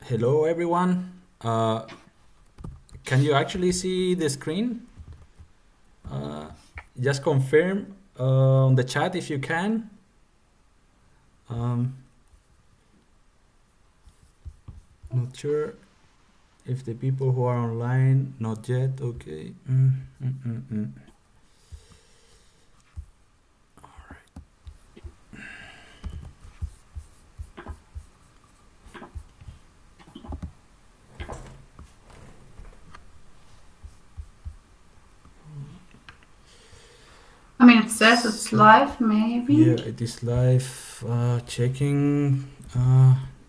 Hello, everyone. Can you actually see the screen? Just confirm on the chat if you can. Not sure if the people who are online, not yet. Okay. I mean, it says it's live, maybe. Yeah, it is live. Checking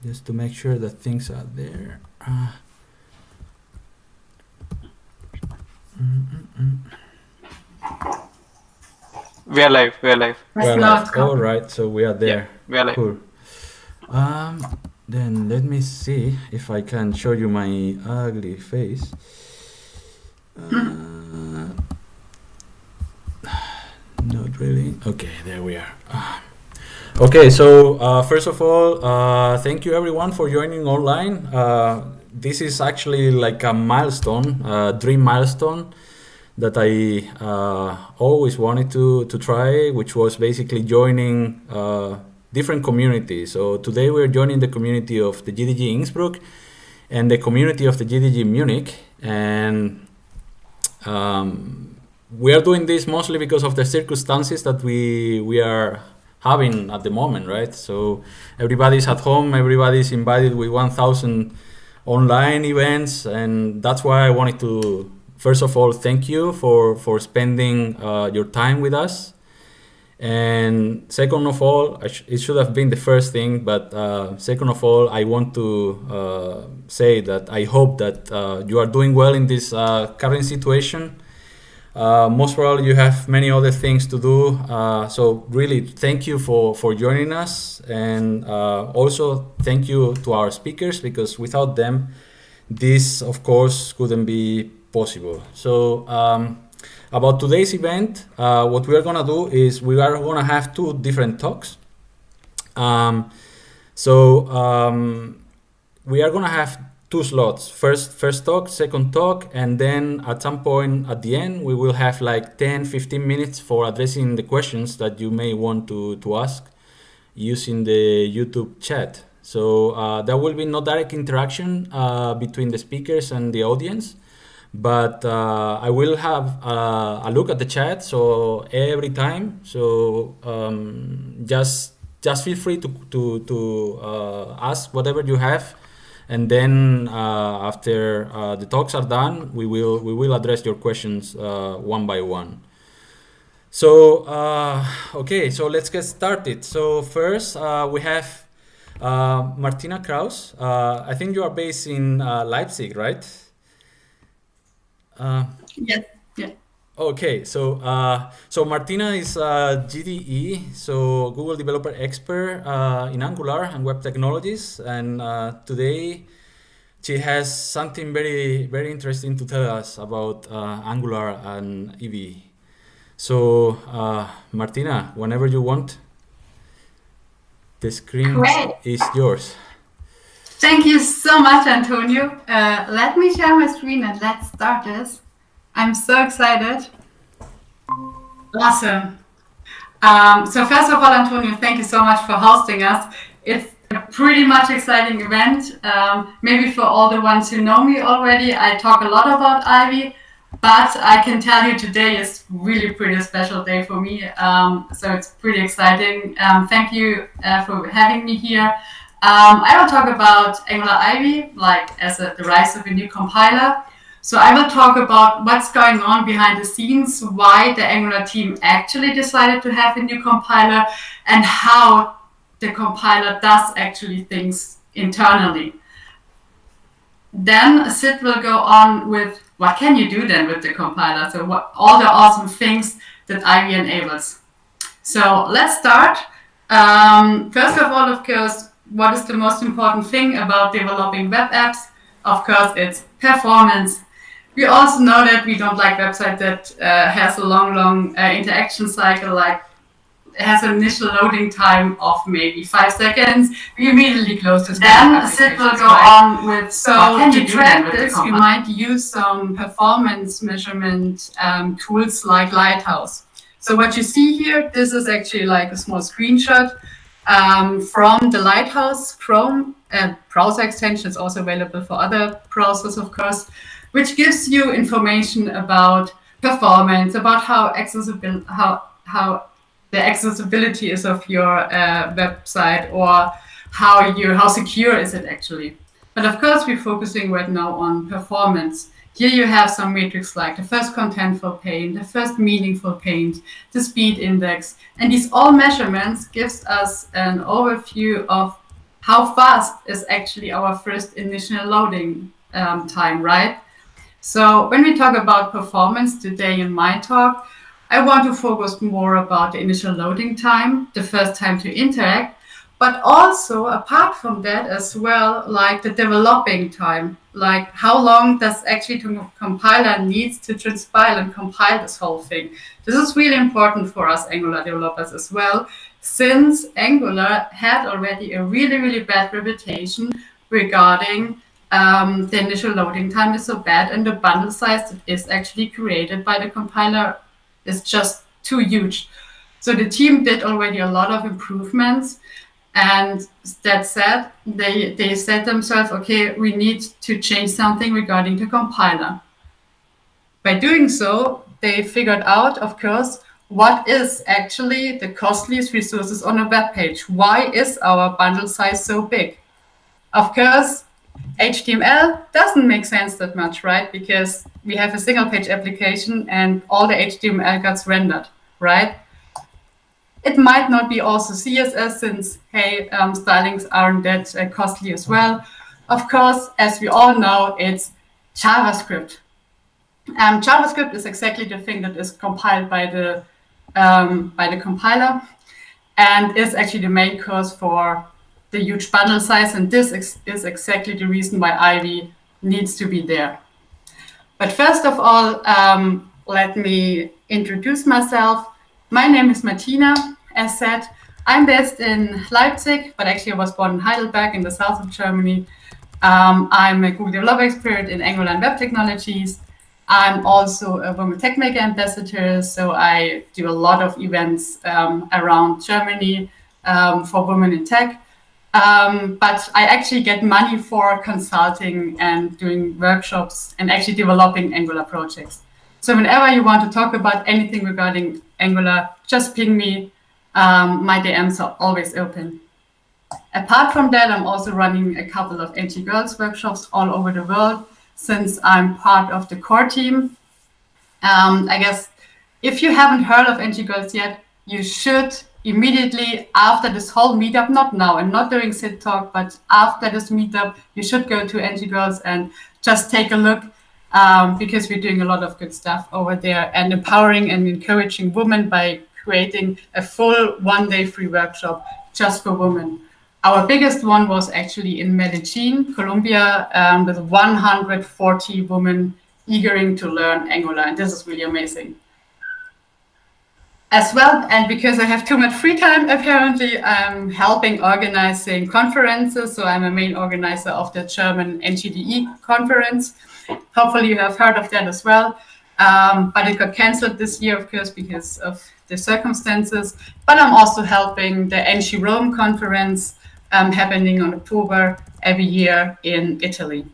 just to make sure that things are there. We are live. We are live. We're live. All right, so we are there. Yeah, we are live. Cool. Then let me see if I can show you my ugly face. Not really. Okay, there we are. Okay, so first of all, thank you everyone for joining online. This is actually like a milestone, dream milestone that I always wanted to try, which was basically joining different communities. So today we're joining the community of the GDG Innsbruck and the community of the GDG Munich, and we are doing this mostly because of the circumstances that we are having at the moment, right? So everybody's at home, everybody's invited with 1,000 online events, and that's why I wanted to first of all thank you for spending your time with us. And second of all, it should have been the first thing, but second of all, I want to say that I hope that you are doing well in this current situation. Most probably you have many other things to do, so really thank you for joining us, and also thank you to our speakers, because without them this of course couldn't be possible. So about today's event, what we are gonna do is we are gonna have two different talks. We are gonna have two slots, first talk, second talk, and then at some point at the end we will have like 10-15 minutes for addressing the questions that you may want to ask using the YouTube chat. So there will be no direct interaction between the speakers and the audience, but I will have a look at the chat so every time. So just feel free to ask whatever you have, and then after the talks are done, we will address your questions one by one. So okay, so let's get started. So first we have Martina Kraus. I think you are based in Leipzig, right? Yes. Yeah. Okay, so Martina is GDE, so Google Developer Expert in Angular and Web Technologies, and today she has something very, very interesting to tell us about Angular and EV. So Martina, whenever you want, the screen is yours. Thank you so much, Antonio. Let me share my screen and let's start this. I'm so excited. Awesome. So first of all, Antonio, thank you so much for hosting us. It's a pretty much exciting event. Maybe for all the ones who know me already, I talk a lot about Ivy, but I can tell you today is really pretty special day for me. So it's pretty exciting. Thank you for having me here. I will talk about Angular Ivy, like as the rise of a new compiler. So I will talk about what's going on behind the scenes, why the Angular team actually decided to have a new compiler, and how the compiler does actually things internally. Then Sid will go on with what can you do then with the compiler, so what all the awesome things that Ivy enables. So let's start. First of all, of course, what is the most important thing about developing web apps? Of course, it's performance. We also know that we don't like website that has a long interaction cycle. Like has an initial loading time of maybe 5 seconds. We immediately close this. Then Sid will go on with, so to track this, you might use some performance measurement tools like Lighthouse. So what you see here, this is actually like a small screenshot from the Lighthouse Chrome browser extension. It's also available for other browsers, of course, which gives you information about performance, about how accessible, how the accessibility is of your website, or how secure is it actually. But of course, we're focusing right now on performance. Here you have some metrics like the first contentful paint, the first meaningful paint, the speed index, and these all measurements gives us an overview of how fast is actually our first initial loading time, right? So when we talk about performance today in my talk, I want to focus more about the initial loading time, the first time to interact, but also apart from that as well, like the developing time, like how long does actually the compiler needs to transpile and compile this whole thing. This is really important for us Angular developers as well, since Angular had already a really, really bad reputation regarding the initial loading time is so bad, and the bundle size that is actually created by the compiler is just too huge. So the team did already a lot of improvements, and that said, they said themselves, okay, we need to change something regarding the compiler. By doing so, they figured out, of course, what is actually the costliest resources on a web page. Why is our bundle size so big? Of course, HTML doesn't make sense that much, right? Because we have a single page application and all the HTML gets rendered, right? It might not be also CSS since, hey, stylings aren't that costly as well. Of course, as we all know, it's JavaScript. JavaScript is exactly the thing that is compiled by the compiler and is actually the main cause for the huge bundle size, and this is exactly the reason why Ivy needs to be there. But first of all, let me introduce myself. My name is Martina. As said, I'm based in Leipzig, but actually I was born in Heidelberg in the south of Germany. I'm a Google Developer Expert in Angular and Web Technologies. I'm also a Women Tech Maker ambassador, so I do a lot of events around Germany for women in tech. But I actually get money for consulting and doing workshops and actually developing Angular projects. So whenever you want to talk about anything regarding Angular, just ping me. My DMs are always open. Apart from that, I'm also running a couple of NG Girls workshops all over the world since I'm part of the core team. I guess if you haven't heard of NG Girls yet, you should immediately after this whole meetup, not now and not during Sid Talk, but after this meetup, you should go to NG Girls and just take a look because we're doing a lot of good stuff over there and empowering and encouraging women by creating a full one-day free workshop just for women. Our biggest one was actually in Medellin, Colombia, with 140 women eagering to learn Angular, and this is really amazing. As well, and because I have too much free time, apparently, I'm helping organizing conferences. So I'm a main organizer of the German NGDE conference. Hopefully you have heard of that as well. But it got canceled this year, of course, because of the circumstances. But I'm also helping the NG Rome conference happening on October every year in Italy.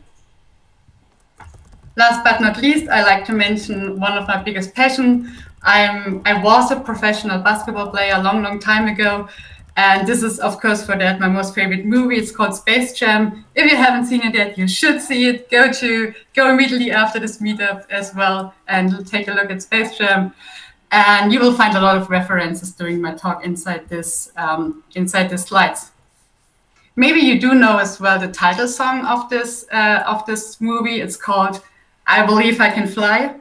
Last but not least, I like to mention one of my biggest passions. I was a professional basketball player a long, long time ago. And this is, of course, for that, my most favorite movie. It's called Space Jam. If you haven't seen it yet, you should see it. Go immediately after this meetup as well and take a look at Space Jam. And you will find a lot of references during my talk inside this slides. Maybe you do know as well the title song of this movie. It's called I Believe I Can Fly.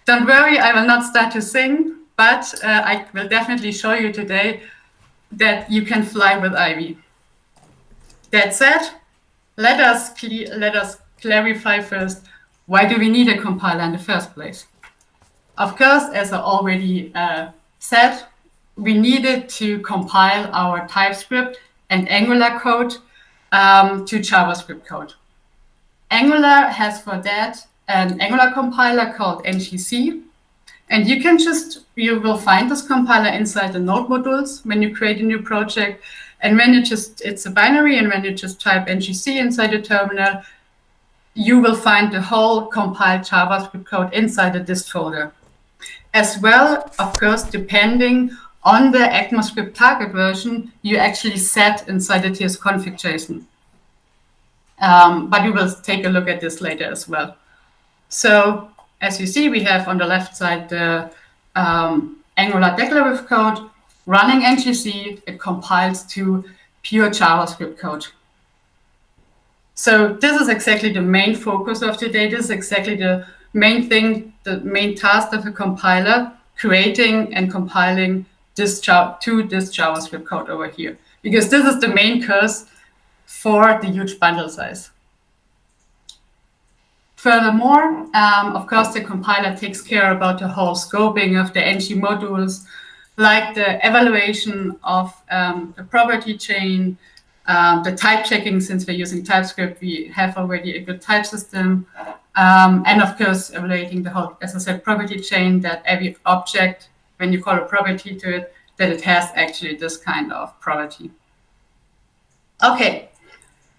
Don't worry, I will not start to sing, but I will definitely show you today that you can fly with Ivy. That said, let us clarify first, why do we need a compiler in the first place? Of course, as I already said, we needed to compile our TypeScript and Angular code to JavaScript code. Angular has for that an Angular compiler called ngc, and you will find this compiler inside the node modules when you create a new project. And when it's a binary, and when you just type ngc inside the terminal, you will find the whole compiled JavaScript code inside the dist folder. As well, of course, depending on the ECMAScript target version, you actually set inside the tsconfig.json. But we will take a look at this later as well. So as you see, we have on the left side the Angular declarative code running ngc. It compiles to pure JavaScript code. So this is exactly the main focus of today. This is exactly the main thing, the main task of a compiler, creating and compiling this JavaScript code over here, because this is the main cause for the huge bundle size. Furthermore, of course, the compiler takes care about the whole scoping of the ng modules, like the evaluation of the property chain, the type checking. Since we're using TypeScript, we have already a good type system. And of course, evaluating the whole, as I said, property chain, that every object, when you call a property to it, that it has actually this kind of property. Okay,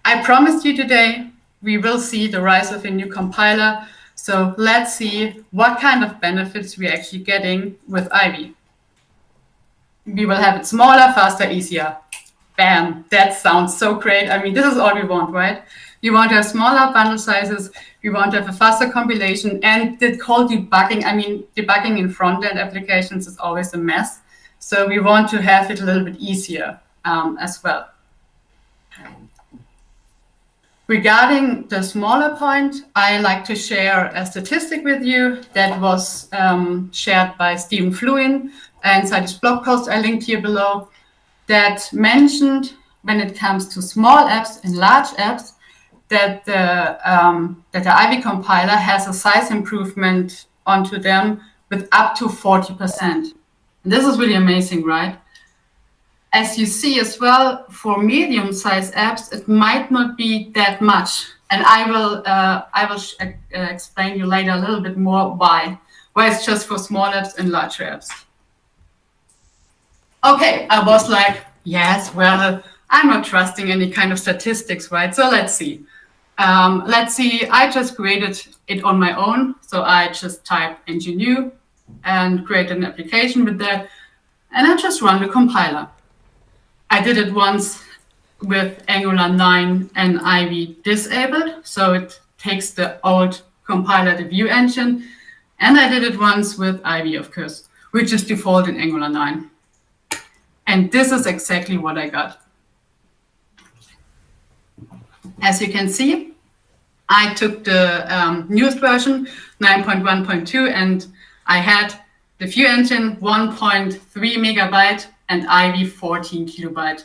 I promised you today we will see the rise of a new compiler. So let's see what kind of benefits we're actually getting with Ivy. We will have it smaller, faster, easier. Bam, that sounds so great. I mean, this is all we want, right? We want to have smaller bundle sizes. We want to have a faster compilation, and the whole debugging. I mean, debugging in front-end applications is always a mess. So we want to have it a little bit easier as well. Regarding the smaller point, I like to share a statistic with you that was shared by Stephen Fluin inside his blog post I linked here below, that mentioned when it comes to small apps and large apps, that the Ivy compiler has a size improvement onto them with up to 40%. And this is really amazing, right? As you see as well, for medium-sized apps, it might not be that much. And I will explain you later a little bit more why it's just for small apps and larger apps. Okay, I was like, yes, well, I'm not trusting any kind of statistics, right? So let's see. I just created it on my own. So I just typed ng and created an application with that. And I just run the compiler. I did it once with Angular 9 and Ivy disabled. So it takes the old compiler, the view engine. And I did it once with Ivy, of course, which is default in Angular 9. And this is exactly what I got. As you can see, I took the newest version, 9.1.2, and I had the view engine 1.3 megabyte and Ivy 14 kilobyte.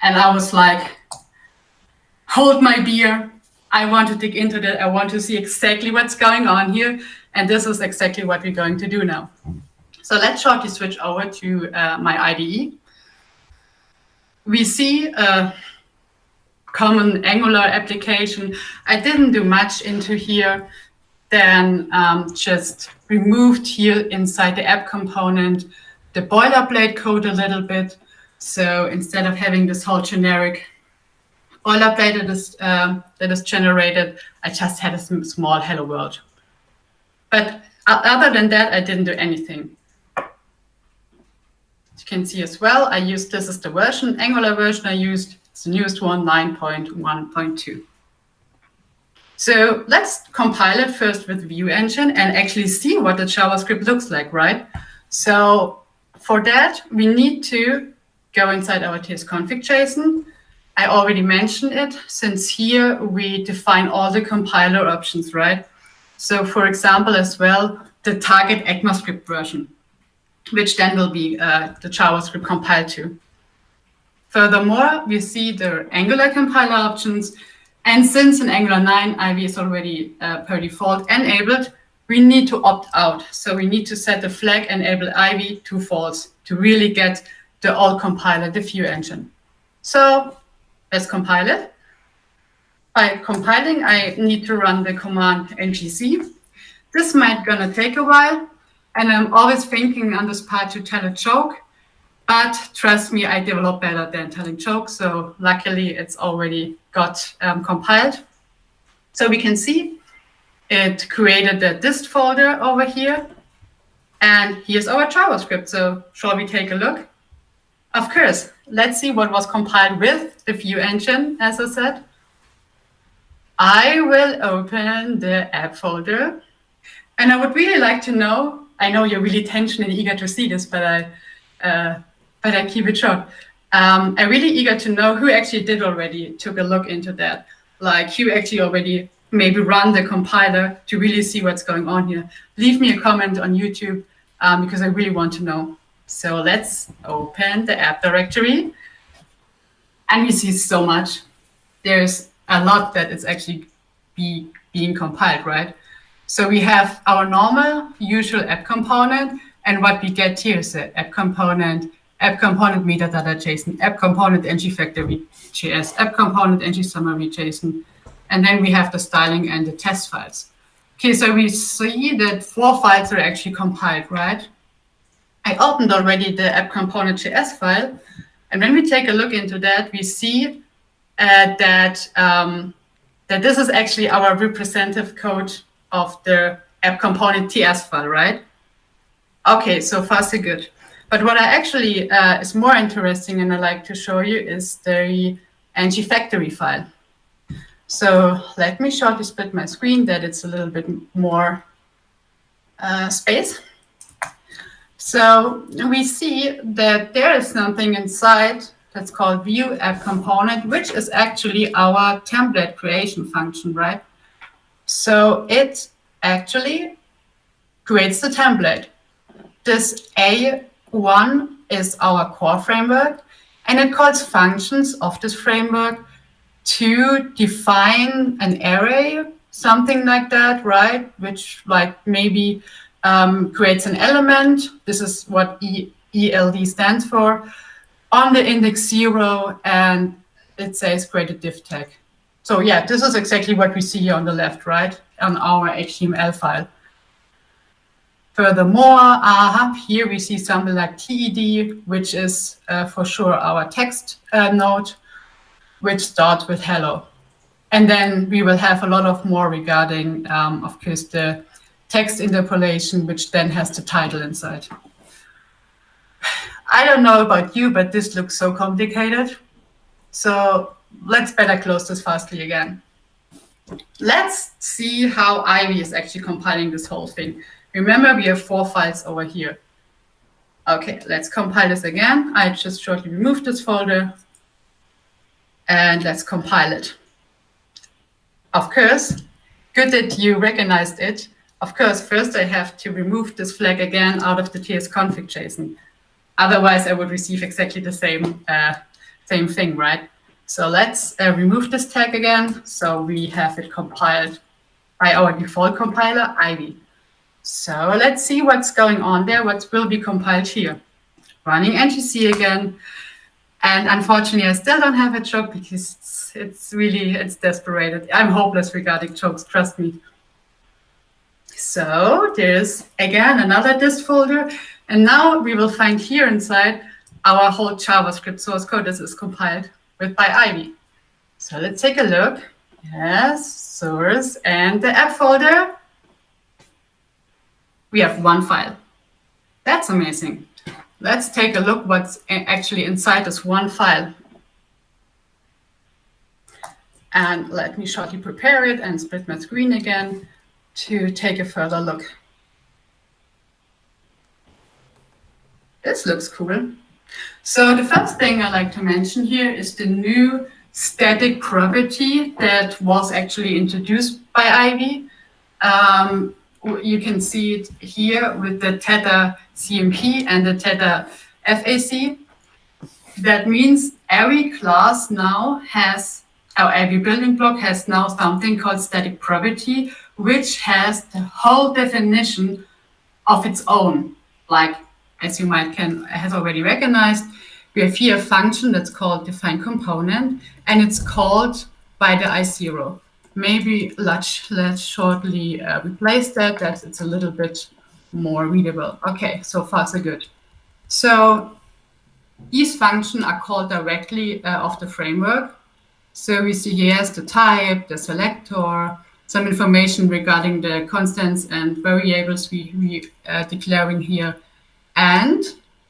And I was like, hold my beer. I want to dig into that. I want to see exactly what's going on here. And this is exactly what we're going to do now. So let's shortly switch over to my IDE. We see a common Angular application. I didn't do much into here, then just removed here inside the app component the boilerplate code a little bit. So instead of having this whole generic boilerplate that is generated, I just had a small hello world. But other than that, I didn't do anything. As you can see as well, this is the version, Angular version I used. It's the newest one, 9.1.2. So let's compile it first with View Engine and actually see what the JavaScript looks like, right? So for that, we need to go inside our tsconfig.json. I already mentioned it, since here we define all the compiler options, right? So for example, as well, the target ECMAScript version, which then will be the JavaScript compiled to. Furthermore, we see the Angular compiler options. And since in Angular 9, Ivy is already per default enabled, we need to opt out. So we need to set the flag enable Ivy to false. to really get the old compiler, the view engine. So let's compile it. By compiling, I need to run the command ngc. This might gonna take a while, and I'm always thinking on this part to tell a joke, but trust me, I develop better than telling jokes, so luckily it's already got compiled. So we can see it created the dist folder over here, and here's our JavaScript. So shall we take a look? Of course, let's see what was compiled with the view engine, as I said. I will open the app folder, and I would really like to know, I know you're really tense and eager to see this, but I keep it short. I'm really eager to know who actually did already took a look into that. Like who actually already maybe run the compiler to really see what's going on here. Leave me a comment on YouTube because I really want to know. So let's open the app directory. And we see so much. There's a lot that is actually being compiled, right? So we have our normal, usual app component, and what we get here is the app component metadata.json, app component ngFactory.js, app component ngSummary.json, and then we have the styling and the test files. Okay, so we see that 4 files are actually compiled, right? I opened already the app component.js file, and when we take a look into that, we see that this is actually our representative code of the app component TS file, right? Okay, so far so good. But what I actually is more interesting and I like to show you is the ngFactory file. So let me shortly split my screen that it's a little bit more space. So we see that there is something inside that's called view app component, which is actually our template creation function, right? So it actually creates the template. This A1 is our core framework, and it calls functions of this framework to define an array, something like that, right? Which like maybe creates an element. This is what ELD stands for, on the index 0, and it says create a div tag. So yeah, this is exactly what we see here on the left, right, on our HTML file. Furthermore, here we see something like TED, which is for sure our text node, which starts with hello. And then we will have a lot of more regarding, of course, the text interpolation, which then has the title inside. I don't know about you, but this looks so complicated. So let's better close this fastly again. Let's see how Ivy is actually compiling this whole thing. Remember, we have 4 files over here. Okay, let's compile this again. I just shortly removed this folder. And let's compile it. Of course, good that you recognized it. Of course, first I have to remove this flag again out of the tsconfig.json. Otherwise, I would receive exactly the same thing, right? So let's remove this tag again. So we have it compiled by our default compiler, Ivy. So let's see what's going on there, what will be compiled here. Running ngc again. And unfortunately, I still don't have a joke because it's desperate. I'm hopeless regarding jokes, trust me. So there's, again, another dist folder. And now we will find here inside our whole JavaScript source code that is compiled by Ivy. So let's take a look. Yes, source and the app folder. We have 1 file. That's amazing. Let's take a look what's actually inside this 1 file. And let me shortly prepare it and split my screen again to take a further look. This looks cool. So the first thing I like to mention here is the new static property that was actually introduced by Ivy. You can see it here with the Theta CMP and the Theta FAC. That means every class now has, or every building block has now something called static property, which has the whole definition of its own. Like as you has already recognized, we have here a function that's called define component, and it's called by the I0. Maybe let's shortly replace that. It's a little bit more readable. Okay, so far so good. So these functions are called directly of the framework. So we see here's the type, the selector, some information regarding the constants and variables we declaring here. And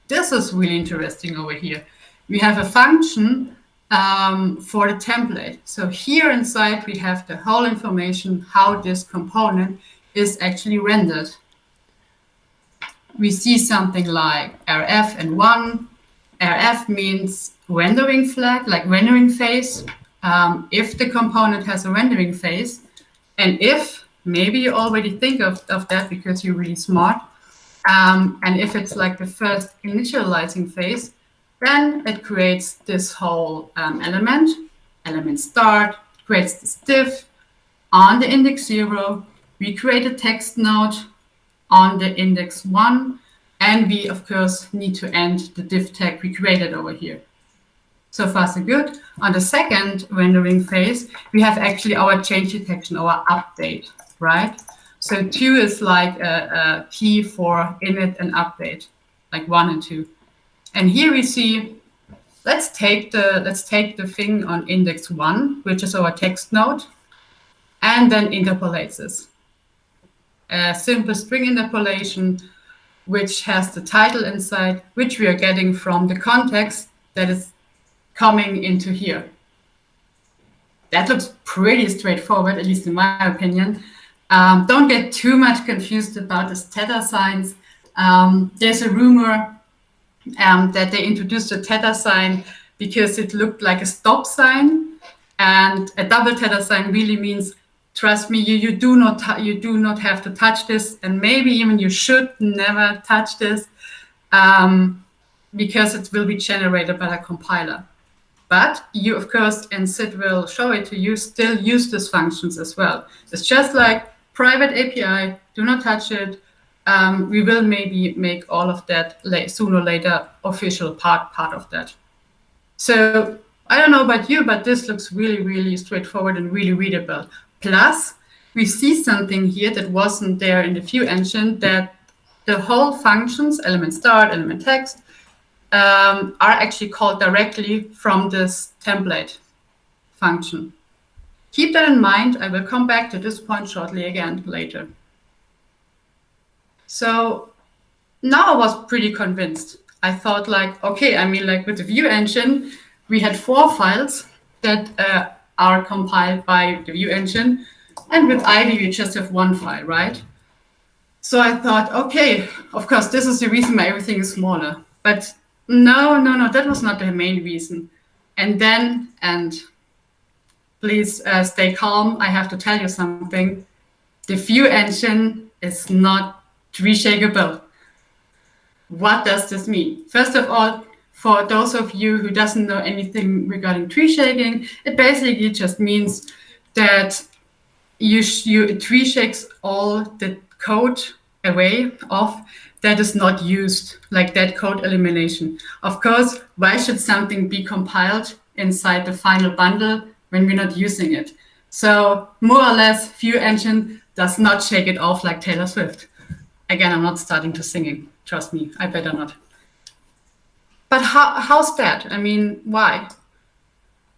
this is really interesting over here. We have a function for the template. So here inside, we have the whole information, how this component is actually rendered. We see something like rf and 1. rf means rendering flag, like rendering phase. If the component has a rendering phase, and if, maybe you already think of that because you're really smart, and if it's like the first initializing phase, then it creates this whole element start, creates this div on the index 0. We create a text node on the index 1, and we, of course, need to end the div tag we created over here. So far, so good. On the second rendering phase, we have actually our change detection, our update, right? So 2 is like a key for init and update, like 1 and 2. And here we see, let's take the thing on index 1, which is our text node, and then interpolates this. A simple string interpolation, which has the title inside, which we are getting from the context that is coming into here. That looks pretty straightforward, at least in my opinion. Don't get too much confused about this theta signs. There's a rumor that they introduced a theta sign because it looked like a stop sign, and a double theta sign really means, trust me, you do not have to touch this, and maybe even you should never touch this because it will be generated by the compiler. But you, of course, and Sid will show it to you, still use these functions as well. It's just like private API, do not touch it. We will maybe make all of that sooner or later official part of that. So I don't know about you, but this looks really, really straightforward and really readable. Plus, we see something here that wasn't there in the view engine, that the whole functions, element start, element text, are actually called directly from this template function. Keep that in mind. I will come back to this point shortly again later. So now I was pretty convinced. I thought like, okay, I mean, like with the view engine, we had 4 files that are compiled by the view engine. And with Ivy, we just have 1 file, right? So I thought, okay, of course, this is the reason why everything is smaller. But no, that was not the main reason. And then, and please stay calm, I have to tell you something. The view engine is not tree shakeable. What does this mean? First of all, for those of you who doesn't know anything regarding tree shaking, it basically just means that you tree shakes all the code away of that is not used, like that code elimination. Of course, why should something be compiled inside the final bundle when we're not using it? So more or less, View Engine does not shake it off like Taylor Swift. Again, I'm not starting to singing. Trust me, I better not. But how's that? I mean, why?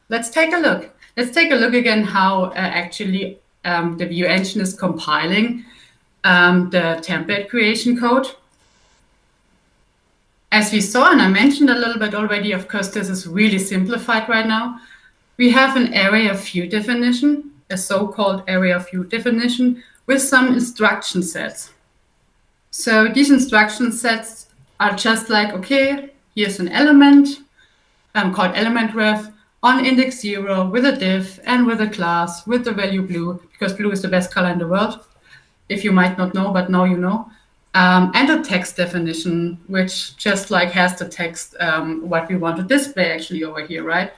Let's take a look. Let's take a look again how actually the View Engine is compiling the template creation code. As we saw, and I mentioned a little bit already, of course, this is really simplified right now. We have an area of view definition, a so-called area of view definition with some instruction sets. So these instruction sets are just like, okay, here's an element called element ref on index 0 with a div and with a class with the value blue, because blue is the best color in the world. If you might not know, but now you know. And a text definition, which just like has the text, what we want to display actually over here, right?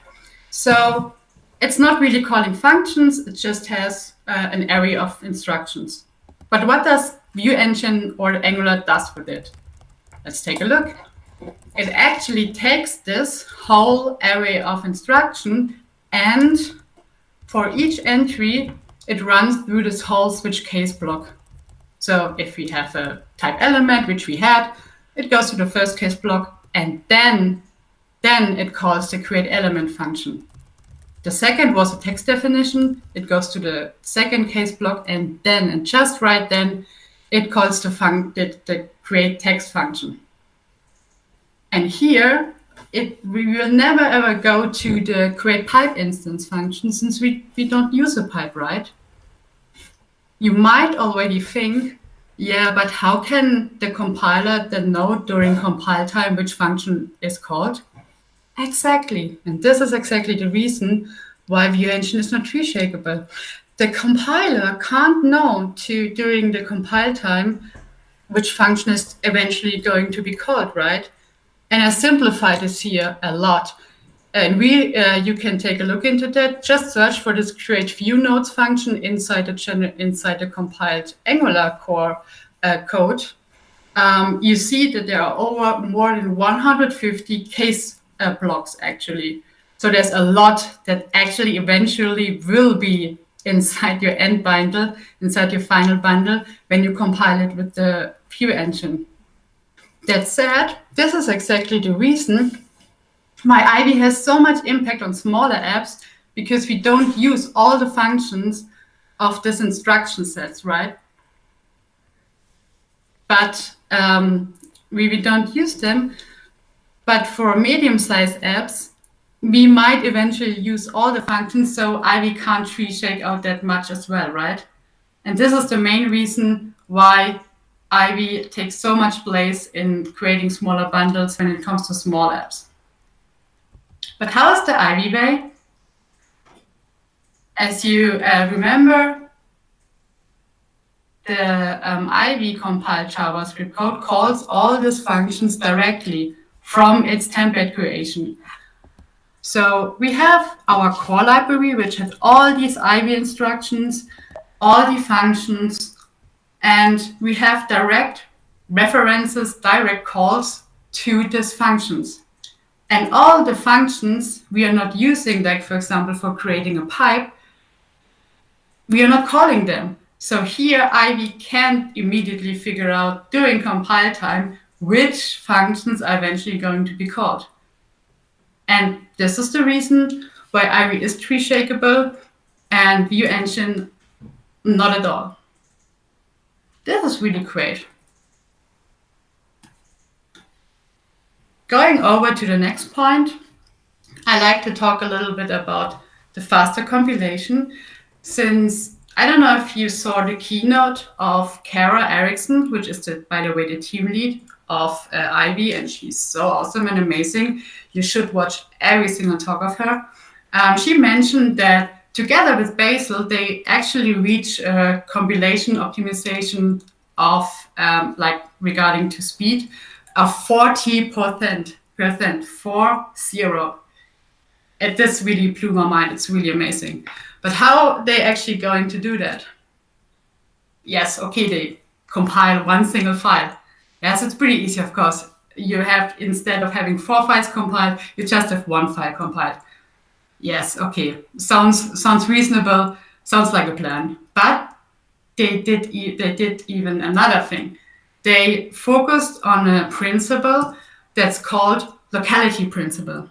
So it's not really calling functions, it just has an array of instructions. But what does View Engine or Angular does with it? Let's take a look. It actually takes this whole array of instruction, and for each entry, it runs through this whole switch case block. So if we have a type element, which we had, it goes to the first case block, and then it calls the create element function. The second was a text definition. It goes to the second case block, and just right then, it calls the create text function. And here, we will never ever go to the create pipe instance function, since we don't use a pipe, right? You might already think, yeah, but how can the compiler then know during compile time which function is called? Exactly. And this is exactly the reason why view engine is not tree shakeable. The compiler can't know during the compile time which function is eventually going to be called, right? And I simplified this here a lot. And you can take a look into that. Just search for this create view nodes function inside the compiled Angular core code. You see that there are over more than 150 case blocks actually. So there's a lot that actually eventually will be inside your end bundle, inside your final bundle, when you compile it with the view engine. That said, this is exactly the reason why Ivy has so much impact on smaller apps, because we don't use all the functions of this instruction sets, right? But we don't use them. But for medium-sized apps, we might eventually use all the functions, so Ivy can't tree shake out that much as well, right? And this is the main reason why Ivy takes so much place in creating smaller bundles when it comes to small apps. But how is the Ivy way? As you remember, the Ivy compiled JavaScript code calls all these functions directly from its template creation. So we have our core library, which has all these Ivy instructions, all the functions, and we have direct references, direct calls to these functions. And all the functions we are not using, like for example, for creating a pipe, we are not calling them. So here Ivy can't immediately figure out during compile time which functions are eventually going to be called. And this is the reason why Ivy is tree shakeable and view engine not at all. This is really great. Going over to the next point, I like to talk a little bit about the faster compilation, since I don't know if you saw the keynote of Kara Eriksson, which is, by the way, the team lead of Ivy, and she's so awesome and amazing. You should watch every single talk of her. She mentioned that together with Basil, they actually reach a compilation optimization of, regarding to speed, of 40%, 40. And this really blew my mind. It's really amazing. But how are they actually going to do that? Yes, okay, they compile one single file. Yes, it's pretty easy, of course. You have, instead of having 4 files compiled, you just have 1 file compiled. Yes, okay, sounds reasonable, sounds like a plan. But they did even another thing. They focused on a principle that's called locality principle.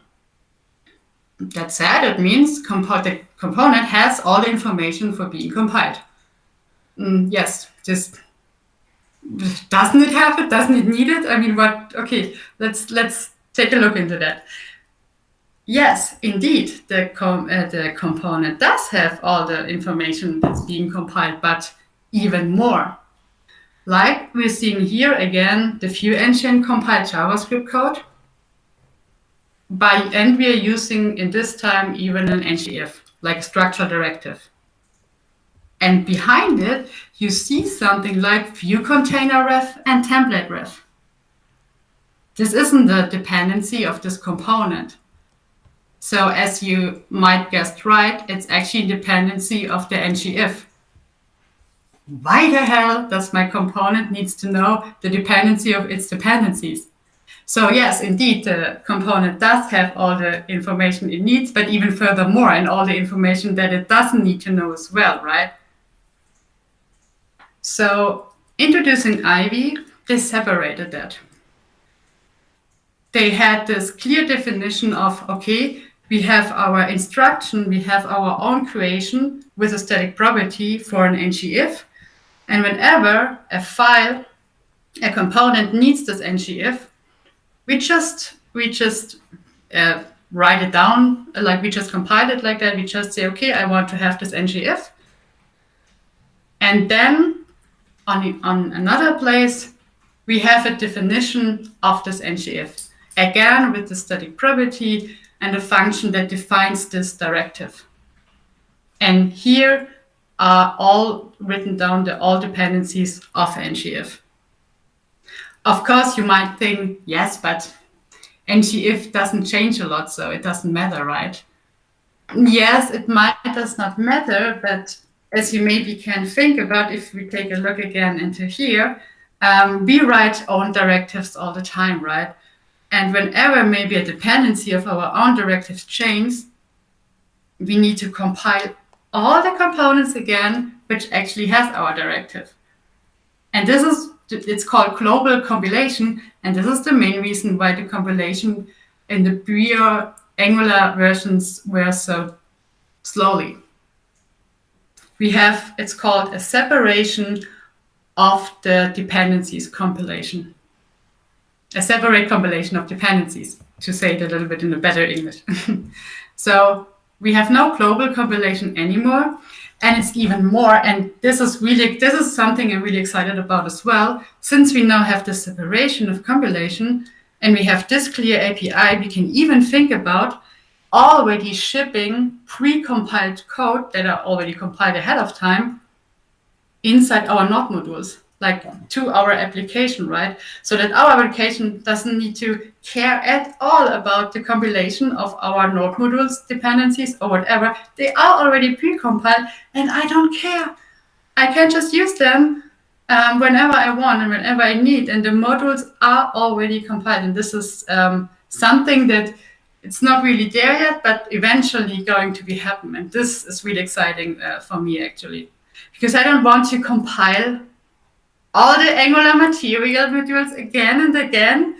That said, it means the component has all the information for being compiled. Yes, just doesn't it have it? Doesn't it need it? I mean, what? Okay, let's take a look into that. Yes, indeed, the component does have all the information that's being compiled, but even more. Like we're seeing here again, the view engine compiled JavaScript code. And we are using, in this time, even an ngIf, like structure directive. And behind it, you see something like view container ref and template ref. This isn't the dependency of this component. So as you might guess right, it's actually dependency of the ngIf. why the hell does my component needs to know the dependency of its dependencies? So yes, indeed, the component does have all the information it needs, but even furthermore, and all the information that it doesn't need to know as well, right? So introducing Ivy, they separated that. They had this clear definition of, okay, we have our instruction, we have our own creation with a static property for an ngIf, and whenever a file, a component needs this ngIf, we just write it down, like we just compile it like that. We just say, okay, I want to have this ngIf. And then on another place, we have a definition of this ngIf. Again, with the static property and a function that defines this directive. And here are all written down, the all dependencies of ngIf. Of course, you might think, yes, but ngIf doesn't change a lot, so it doesn't matter, right? Yes, it does not matter, but as you maybe can think about, if we take a look again into here, we write own directives all the time, right? And whenever maybe a dependency of our own directives changes, we need to compile all the components again, which actually has our directive. And it's called global compilation, and this is the main reason why the compilation in the prior Angular versions were so slowly. It's called a separation of the dependencies compilation. A separate compilation of dependencies, to say it a little bit in a better English. So we have no global compilation anymore. And it's even more, and this is something I'm really excited about as well. Since we now have the separation of compilation and we have this clear API, we can even think about already shipping pre-compiled code that are already compiled ahead of time inside our Node modules, like to our application, right? So that our application doesn't need to care at all about the compilation of our Node modules dependencies or whatever. They are already pre-compiled and I don't care. I can just use them whenever I want and whenever I need. And the modules are already compiled. And this is something that it's not really there yet, but eventually going to be happen. And this is really exciting for me, actually, because I don't want to compile all the Angular material modules again and again.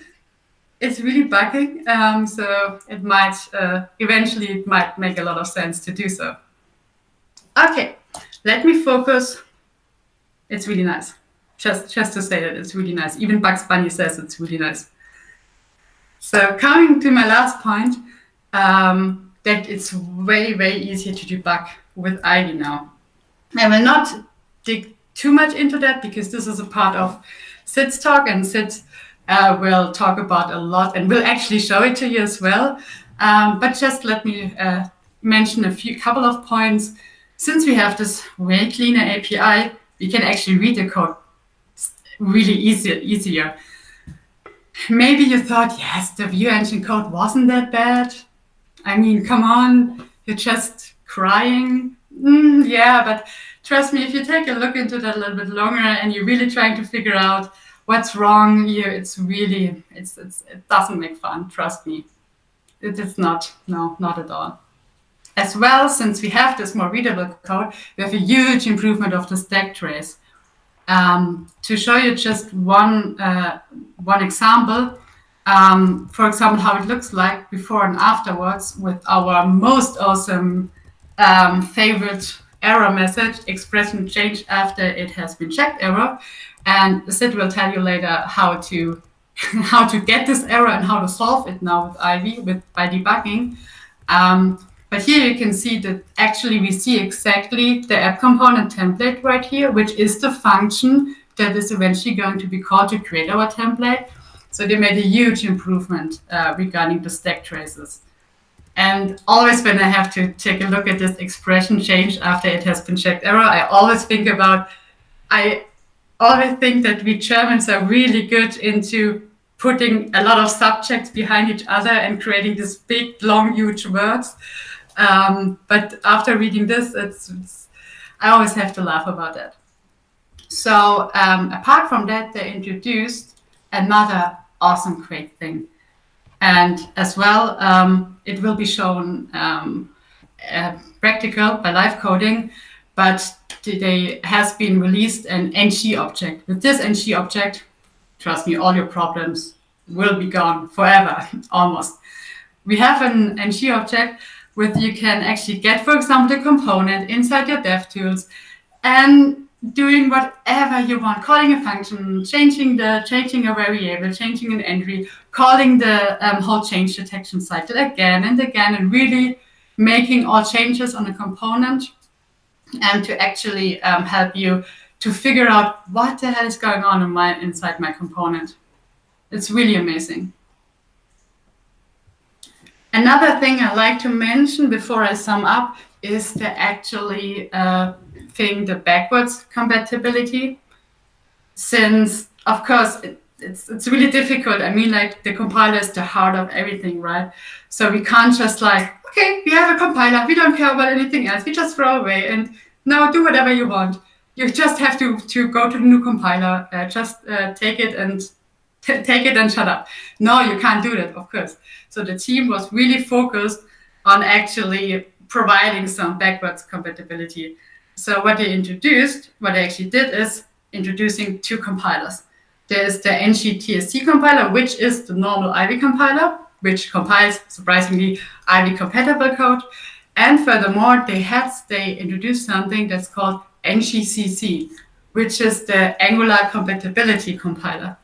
It's really bugging. So it might, eventually it might make a lot of sense to do so. Okay, let me focus. It's really nice. Just to say that it's really nice. Even Bugs Bunny says it's really nice. So coming to my last point, that it's way, way easier to debug with Ivy now. I will not dig too much into that because this is a part of Sid's talk, and Sid will talk about a lot and will actually show it to you as well. But just let me mention couple of points. Since we have this way cleaner API, we can actually read the code really easier. Maybe you thought, yes, the view engine code wasn't that bad. I mean, come on, you're just crying. Yeah, but trust me, if you take a look into that a little bit longer and you're really trying to figure out what's wrong here, it doesn't make fun, trust me. It is not at all. As well, since we have this more readable code, we have a huge improvement of the stack trace. To show you just one example, for example, how it looks like before and afterwards with our most awesome favorite error message, expression change after it has been checked error. And Sid will tell you later how to get this error and how to solve it now with Ivy by debugging. But here you can see that actually we see exactly the app component template right here, which is the function that is eventually going to be called to create our template. So they made a huge improvement regarding the stack traces. And always when I have to take a look at this expression change after it has been checked error, I always think that we Germans are really good into putting a lot of subjects behind each other and creating these big, long, huge words. But after reading this, I always have to laugh about that. So apart from that, they introduced another awesome, great thing. And as well, it will be shown practical by live coding, but today has been released an NG object. With this NG object, trust me, all your problems will be gone forever, almost. We have an NG object with you can actually get, for example, the component inside your DevTools and doing whatever you want, calling a function, changing a variable, changing an entry, calling the whole change detection cycle again and again, and really making all changes on a component and to actually help you to figure out what the hell is going on inside my component. It's really amazing. Another thing I like to mention before I sum up is the actually the backwards compatibility. Since, of course, it's really difficult. I mean, like, the compiler is the heart of everything, right? So we can't just okay, we have a compiler, we don't care about anything else, we just throw away and now do whatever you want. You just have to go to the new compiler, take it and shut up. No, you can't do that, of course. So the team was really focused on actually providing some backwards compatibility. So what they actually did is introducing two compilers. There is the NGTSC compiler, which is the normal Ivy compiler, which compiles, surprisingly, Ivy compatible code. And furthermore, they introduced something that's called NGCC, which is the Angular compatibility compiler.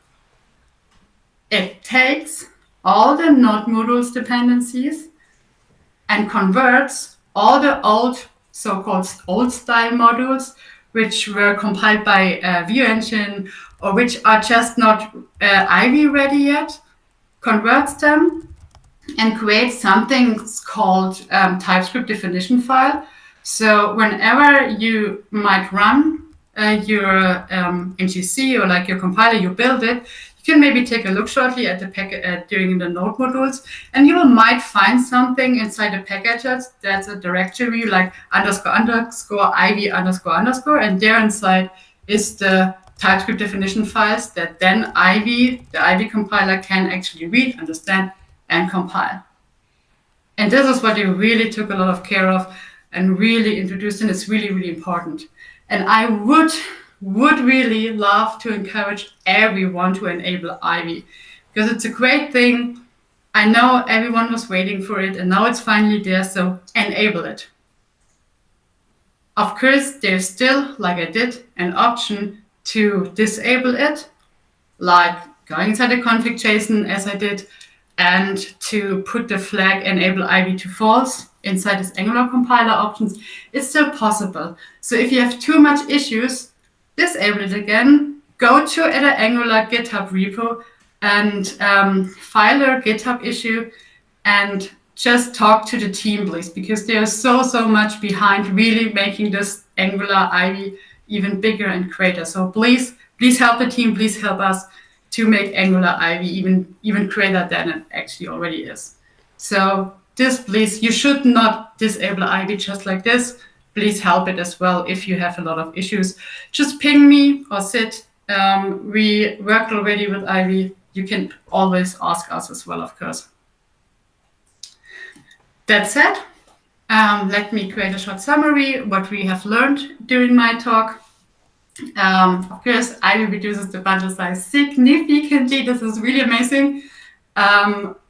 It takes all the node modules dependencies and converts all the old so-called old style modules, which were compiled by View Engine or which are just not Ivy ready yet, converts them and creates something called TypeScript definition file. So whenever you might run your NGC or like your compiler, you build it, you can maybe take a look shortly at the package during the node modules, and you might find something inside the packages that's a directory like __ivy __, and there inside is the TypeScript definition files that then the Ivy compiler can actually read, understand, and compile. And this is what they really took a lot of care of and really introduced, and it's really, really important. And I would really love to encourage everyone to enable Ivy, because it's a great thing. I know everyone was waiting for it, and now it's finally there, so enable it. Of course, there's still, like I did, an option to disable it, like going inside the config JSON as I did, and to put the flag enable Ivy to false inside this Angular compiler options. It's still possible. So if you have too much issues, disable it again, go to the Angular GitHub repo and file a GitHub issue and just talk to the team, please, because there's so much behind really making this Angular Ivy even bigger and greater. So please help the team, please help us to make Angular Ivy even greater than it actually already is. So please, you should not disable Ivy just like this. Please help it as well if you have a lot of issues. Just ping me or Sid. We worked already with Ivy. You can always ask us as well, of course. That said, let me create a short summary what we have learned during my talk. Of course, Ivy reduces the bundle size significantly. This is really amazing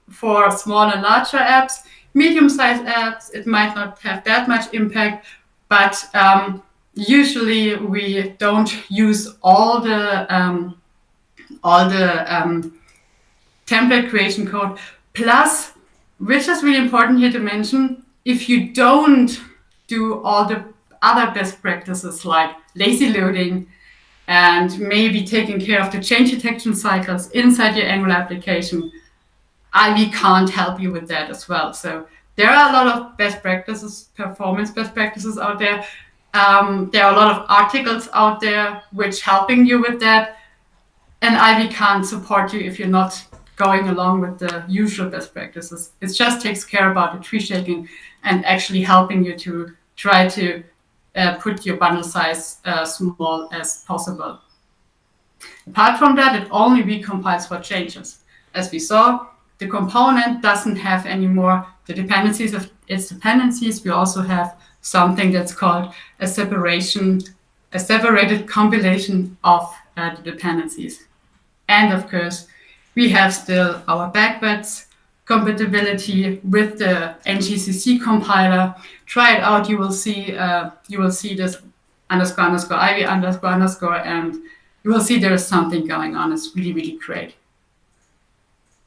for small and larger apps. Medium-sized apps, it might not have that much impact, but usually we don't use all the template creation code. Plus, which is really important here to mention, if you don't do all the other best practices like lazy loading and maybe taking care of the change detection cycles inside your Angular application, Ivy can't help you with that as well. So there are a lot of best practices, performance best practices out there. There are a lot of articles out there which helping you with that. And Ivy can't support you if you're not going along with the usual best practices. It just takes care about the tree shaking and actually helping you to try to put your bundle size small as possible. Apart from that, it only recompiles what changes. As we saw, the component doesn't have anymore the dependencies of its dependencies. We also have something that's called a separated compilation of the dependencies. And of course, we have still our backwards compatibility with the NGCC compiler. Try it out. You will see this underscore underscore Ivy underscore underscore, and you will see there is something going on. It's really, really great.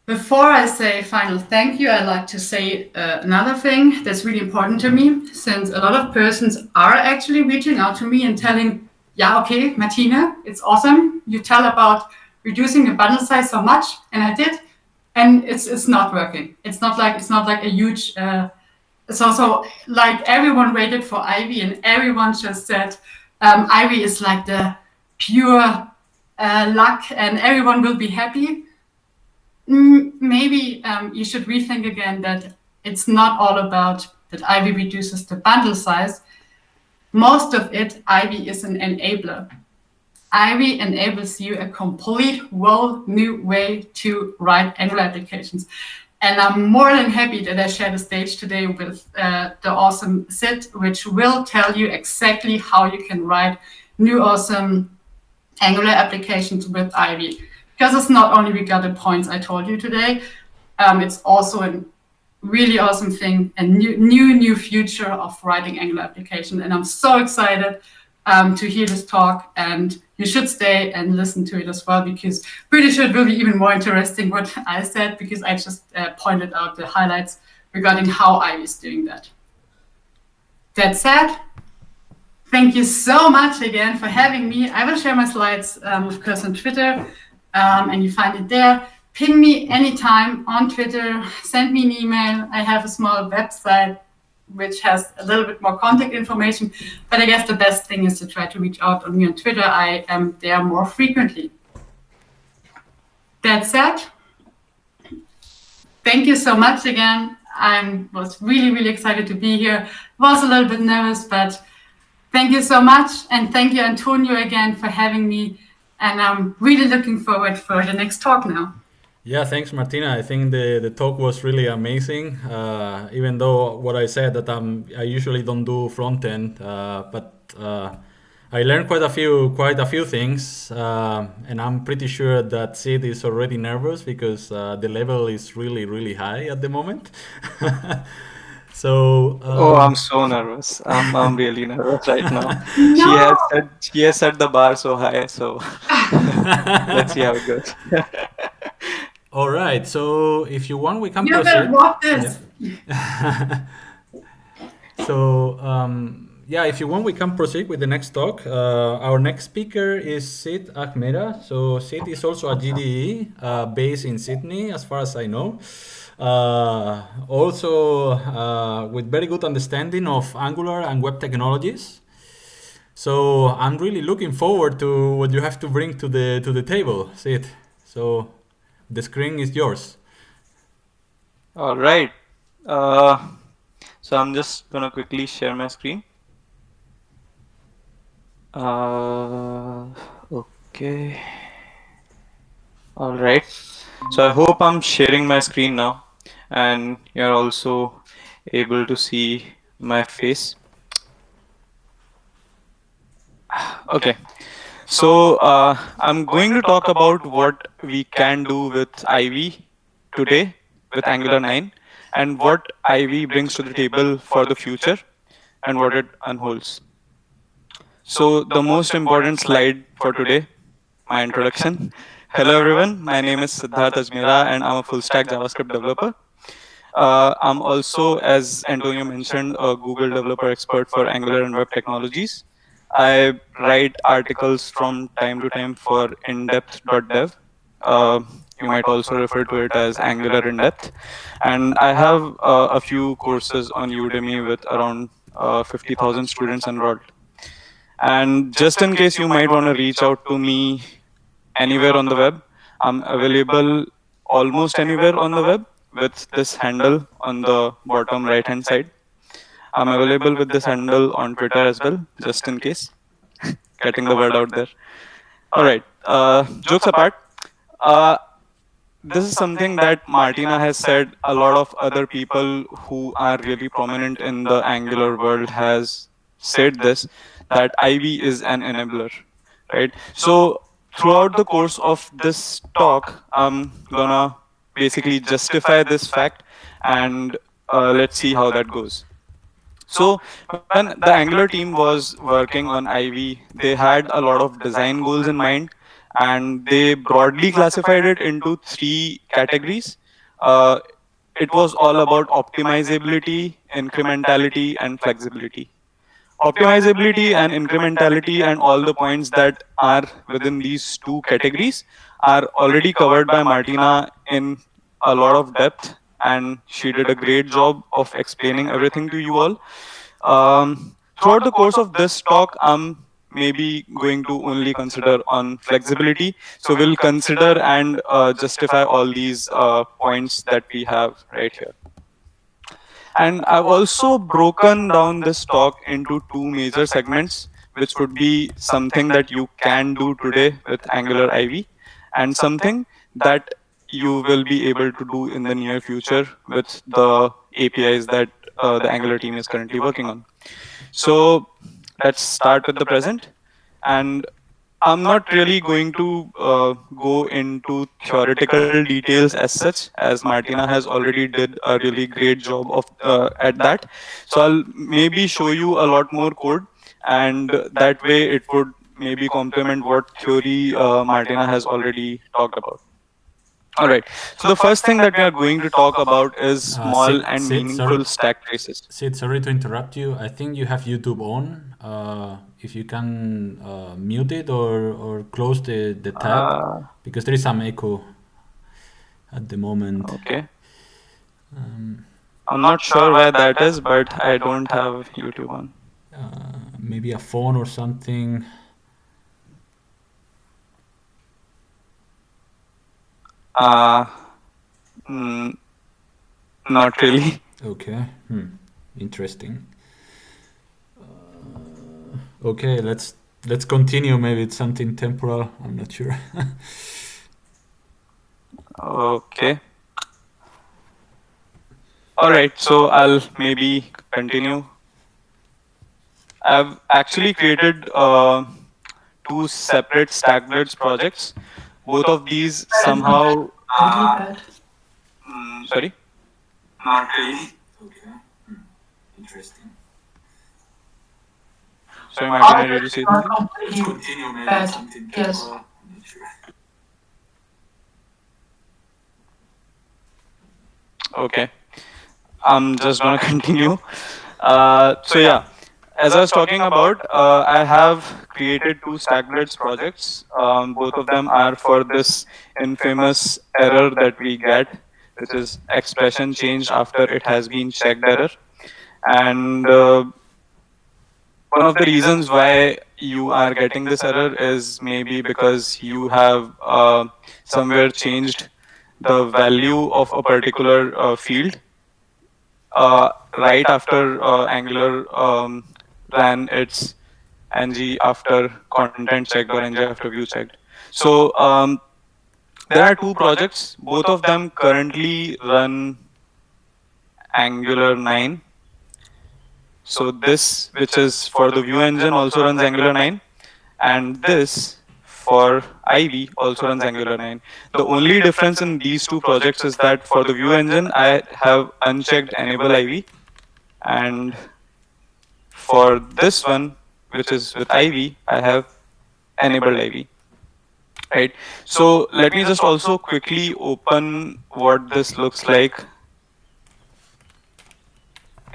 Before I say final thank you, I'd like to say another thing that's really important to me, since a lot of persons are actually reaching out to me and telling, yeah, okay, Martina, it's awesome. You tell about reducing the bundle size so much, and I did, and it's not working. It's not like a huge. It's also like everyone waited for Ivy, and everyone just said Ivy is like the pure luck, and everyone will be happy. Maybe you should rethink again that it's not all about that Ivy reduces the bundle size. Most of it, Ivy is an enabler. Ivy enables you a complete whole new way to write Angular applications. And I'm more than happy that I share the stage today with the awesome Sid, which will tell you exactly how you can write new awesome Angular applications with Ivy. Because it's not only we got the points I told you today, it's also a really awesome thing, a new future of writing Angular application. And I'm so excited to hear this talk, and you should stay and listen to it as well, because pretty sure it will be even more interesting what I said, because I just pointed out the highlights regarding how Ivy is doing that. That said, thank you so much again for having me. I will share my slides, of course, on Twitter. And you find it there. Ping me anytime on Twitter, send me an email. I have a small website which has a little bit more contact information, but I guess the best thing is to try to reach out on me on Twitter. I am there more frequently. That said, thank you so much again. I was really, really excited to be here. Was a little bit nervous, but thank you so much. And thank you, Antonio, again for having me. And I'm really looking forward for the next talk now. Yeah, thanks, Martina. I think the talk was really amazing. Even though what I said that I usually don't do front end, but I learned quite a few things, and I'm pretty sure that Sid is already nervous because the level is really, really high at the moment. So I'm so nervous. I'm really nervous right now. No! She has set the bar so high, so let's see how it goes. All right. So if you want, we can You proceed. better walk this. Yeah. So if you want, we can proceed with the next talk. Our next speaker is Sid Ajmera. So Sid is also a GDE based in Sydney, as far as I know. Also with very good understanding of Angular and web technologies. So I'm really looking forward to what you have to bring to the table, Sid. So the screen is yours. All right. So I'm just gonna quickly share my screen. Okay. All right. So I hope I'm sharing my screen now, and you're also able to see my face. Okay. So I'm going to talk about what we can do with Ivy today with Angular 9, and what Ivy brings to the table for the future, and what it unfolds. So the most important slide for today, my introduction. Hello everyone, my name is Siddharth Ajmera, and I'm a full stack JavaScript developer. I'm also, as Antonio mentioned, a Google developer expert for Angular and web technologies. I write articles from time to time for indepth.dev. You might also refer to it as Angular in depth. And I have a few courses on Udemy with around 50,000 students enrolled. And just in case you might want to reach out to me anywhere on the web, I'm available almost anywhere on the web with this handle on the bottom right hand side. I'm available with this handle on Twitter as well, just in case, getting the word out there. All right. Jokes apart, uh, this is something that Martina has said. A lot of other people who are really prominent in the Angular world has said this, that Ivy is an enabler, right? So throughout the course of this talk, I'm gonna basically justify this fact, and let's see how that goes. So when the Angular team was working on Ivy, they had a lot of design goals in mind, and they broadly classified it into three categories. Uh, it was all about optimizability, incrementality, and flexibility. Optimizability and incrementality and all the points that are within these two categories are already covered by Martina in a lot of depth, and she did a great job of explaining everything to you all. Throughout the course of this talk, I'm maybe going to only consider on flexibility. So we'll consider and justify all these points that we have right here. And I've also broken down this talk into two major segments, which would be something that you can do today with Angular Ivy, and something that you will be able to do in the near future with the APIs that the Angular team is currently working on. So let's start with the present. And I'm not really going to go into theoretical details as such, as Martina has already did a really great job of at that. So I'll maybe show you a lot more code, and that way it would maybe complement what theory Martina has already talked about. All right. So the first thing that we are going to talk about is small and Sorry, meaningful stack traces. Sid, sorry to interrupt you. I think you have YouTube on. If you can mute it or close the tab, Uh, because there is some echo at the moment. okay. I'm not sure why that is, but I don't have YouTube on. Maybe a phone or something. Uh, mm, Not really. Okay. Interesting. Okay, let's continue. Maybe it's something temporal. I'm not sure. Okay. All right. So I'll maybe continue. I've actually created two separate Stackblades projects. Both of these somehow. Sorry. Not really. Okay. Interesting. Sorry, Martina, did you say something? Let's continue. Maybe something temporal. I'm not sure. Okay. I'm just gonna continue. So yeah, as I was talking about, I have created two Stackblades projects. Both of them are for this infamous error that we get, which is expression changed after it has been checked error. And one of the reasons why you are getting this error is maybe because you have somewhere changed the value of a particular field right after Angular ran its ng after content checked or ng after view checked. So there are two projects. Both of them currently run Angular 9. So this, which is for the view engine, also runs Angular 9, and this for Ivy also runs Angular 9. The only difference in these two projects is that for the view engine, I have unchecked enable Ivy, and for this one, which is with Ivy, I have enabled Ivy. Right. So let me just also quickly open what this looks like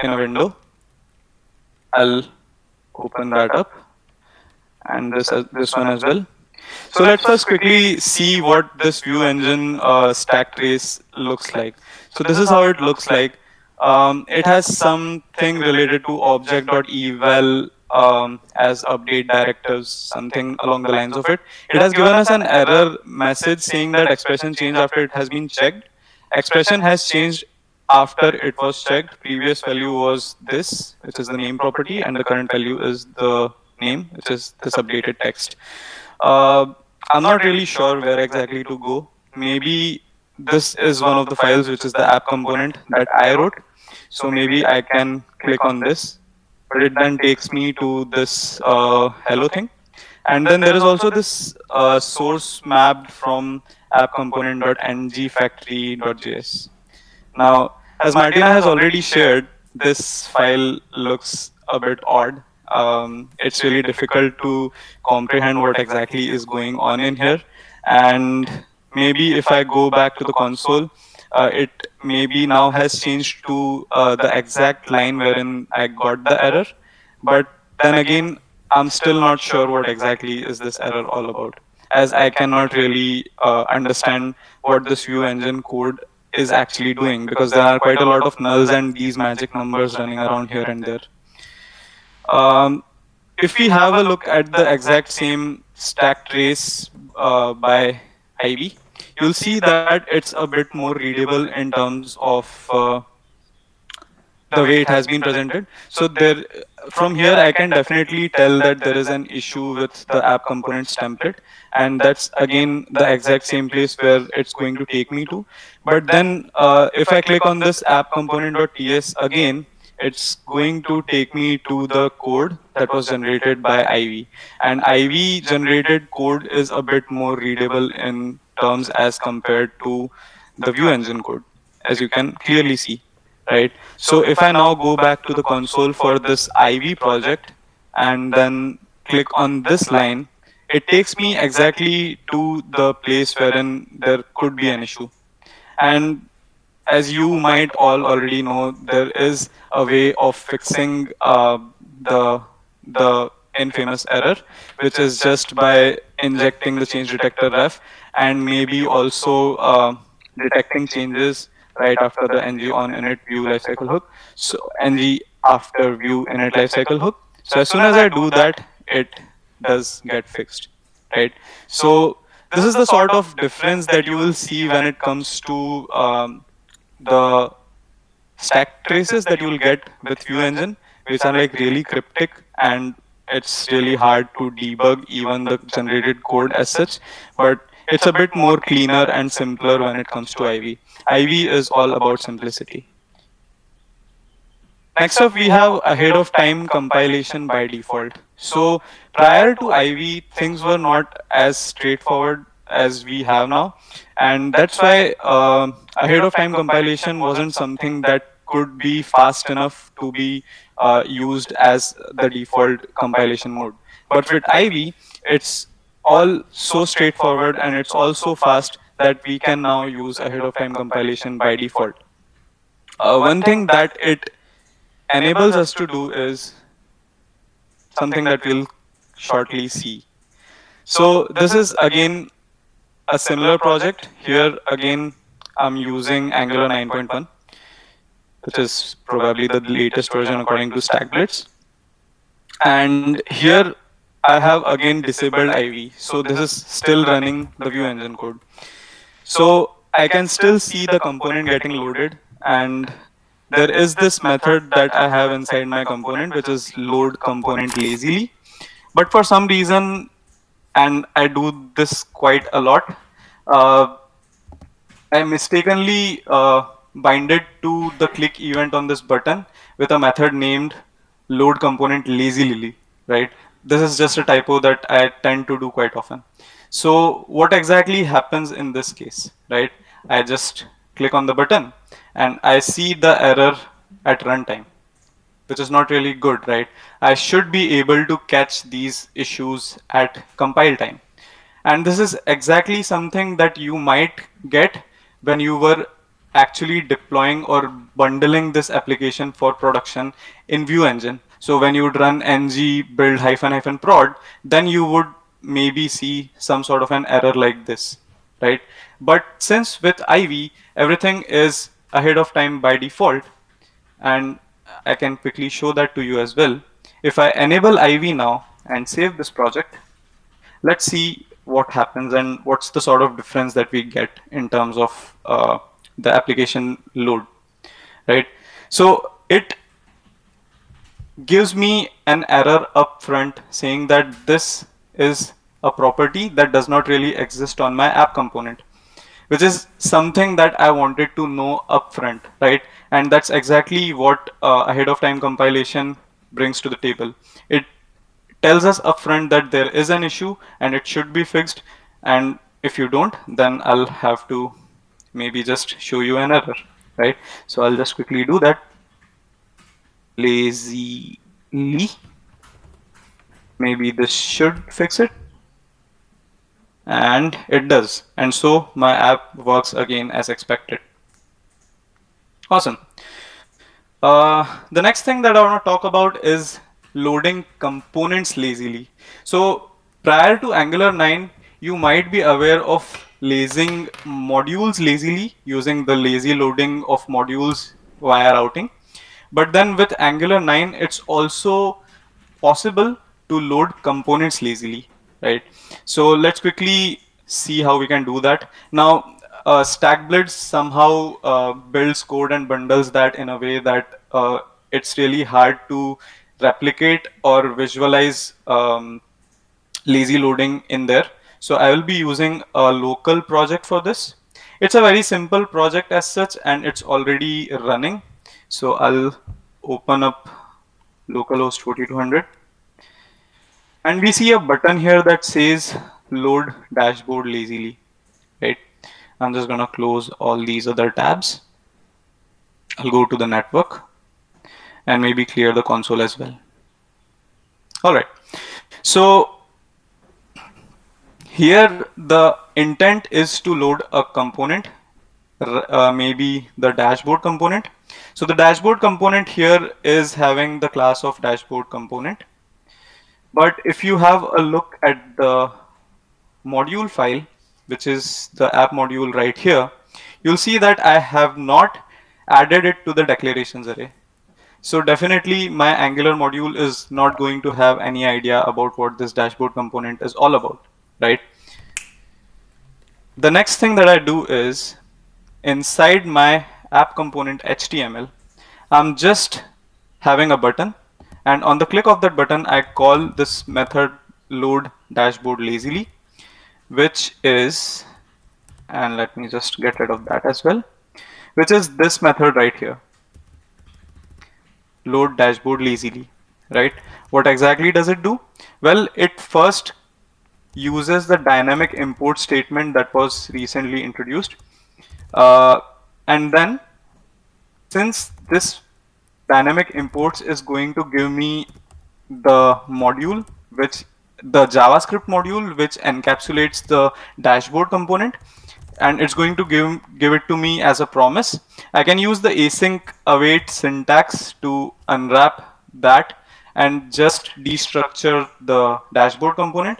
in a window. I'll open that up, and this one as well. So let's first quickly see what this view engine stack trace looks like. So this is how it looks like. It has something related to object.eval as update directives, something along the lines of it. It has given us an error message saying that expression changed after it has been checked. Expression has changed after it was checked, previous value was this, which is the name property, and the current value is the name, which is this updated text. Uh, I'm not really sure where exactly to go. Maybe this is one of the files, which is the app component that I wrote. So maybe I can click on this, but it then takes me to this hello thing. And then there is also this source mapped from app component.ngfactory.js. Now, as Martina has already shared, this file looks a bit odd. It's really difficult to comprehend what exactly is going on in here. And maybe if I go back to the console, it maybe now has changed to the exact line wherein I got the error. But then again, I'm still not sure what exactly is this error all about, as I cannot really understand what this view engine code is actually doing, because there are quite a lot of nulls and these magic numbers running around here and there. If we have a look at the exact same stack trace by Ivy, you'll see that it's a bit more readable in terms of the way it has been presented. So there, from here, I can definitely tell that there is an issue with the app components template, and that's again the exact same place where it's going to take me to. But then, if I click on this app component.ts again, it's going to take me to the code that was generated by Ivy, and Ivy generated code is a bit more readable in terms as compared to the view engine code, as you can clearly see, right? So if I now go back to the console for this Ivy project and then click on this line, it takes me exactly to the place wherein there could be an issue. And as you might all already know, there is a way of fixing the the infamous error, which is just by injecting the change detector ref and maybe also detecting changes right after the ng on init view lifecycle hook. So ng after view init lifecycle hook. So as soon as I do that, it does get fixed, right? So this is the sort of difference that you will see when it comes to the stack traces that you will get with view engine, which are like really cryptic, and it's really hard to debug even the generated code as such. But it's a bit more cleaner and simpler when it comes to Ivy. Ivy is all about simplicity. Next up, we have ahead of time compilation by default. So prior to Ivy, things were not as straightforward as we have now. And that's why ahead of time compilation wasn't something that could be fast enough to be used as the default compilation mode. But with Ivy, it's all so straightforward and it's all so fast that we can now use ahead of time compilation by default. One thing that it enables us to do is something that we'll shortly see. So this is again a similar project. Here again, I'm using Angular 9.1, which is probably the latest version according to StackBlitz. And here I have again disabled Ivy. So this is still running the view engine code. So I can still see the component getting loaded, and there is this method that I have inside my component, which is load component lazily. But for some reason, and I do this quite a lot, uh, I mistakenly binded to the click event on this button with a method named load component lazily, right? This is just a typo that I tend to do quite often. So what exactly happens in this case, right? I just click on the button and I see the error at runtime, which is not really good, right? I should be able to catch these issues at compile time. And this is exactly something that you might get when you were actually deploying or bundling this application for production in View Engine. So when you would run ng build -- prod, then you would maybe see some sort of an error like this, right? But since with Ivy, everything is ahead of time by default, and I can quickly show that to you as well. If I enable Ivy now and save this project, let's see what happens and what's the sort of difference that we get in terms of the application load. right? So it gives me an error up front saying that this is a property that does not really exist on my app component, which is something that I wanted to know upfront, right? And that's exactly what ahead of time compilation brings to the table. It tells us upfront that there is an issue and it should be fixed. And if you don't, then I'll have to maybe just show you an error, right? So I'll just quickly do that lazily. Maybe this should fix it. And it does. And so my app works again as expected. Awesome. The next thing that I want to talk about is loading components lazily. So prior to Angular 9, you might be aware of lazing modules lazily using the lazy loading of modules via routing. But then with Angular 9, it's also possible to load components lazily, right? So let's quickly see how we can do that. Now, StackBlitz somehow builds code and bundles that in a way that it's really hard to replicate or visualize lazy loading in there. So I will be using a local project for this. It's a very simple project as such, and it's already running. So I'll open up localhost 4200. And we see a button here that says load dashboard lazily, right? I'm just gonna close all these other tabs. I'll go to the network and maybe clear the console as well. All right, so here the intent is to load a component, maybe the dashboard component. So the dashboard component here is having the class of dashboard component. But if you have a look at the module file, which is the app module right here, you'll see that I have not added it to the declarations array. So definitely my Angular module is not going to have any idea about what this dashboard component is all about, right? The next thing that I do is inside my app component HTML, I'm just having a button, and on the click of that button, I call this method load dashboard lazily, which is, and let me just get rid of that as well, which is this method right here, load dashboard lazily, right? What exactly does it do? Well, it first uses the dynamic import statement that was recently introduced. And then since this dynamic imports is going to give me the module, which the JavaScript module, which encapsulates the dashboard component, and it's going to give it to me as a promise. I can use the async await syntax to unwrap that and just destructure the dashboard component.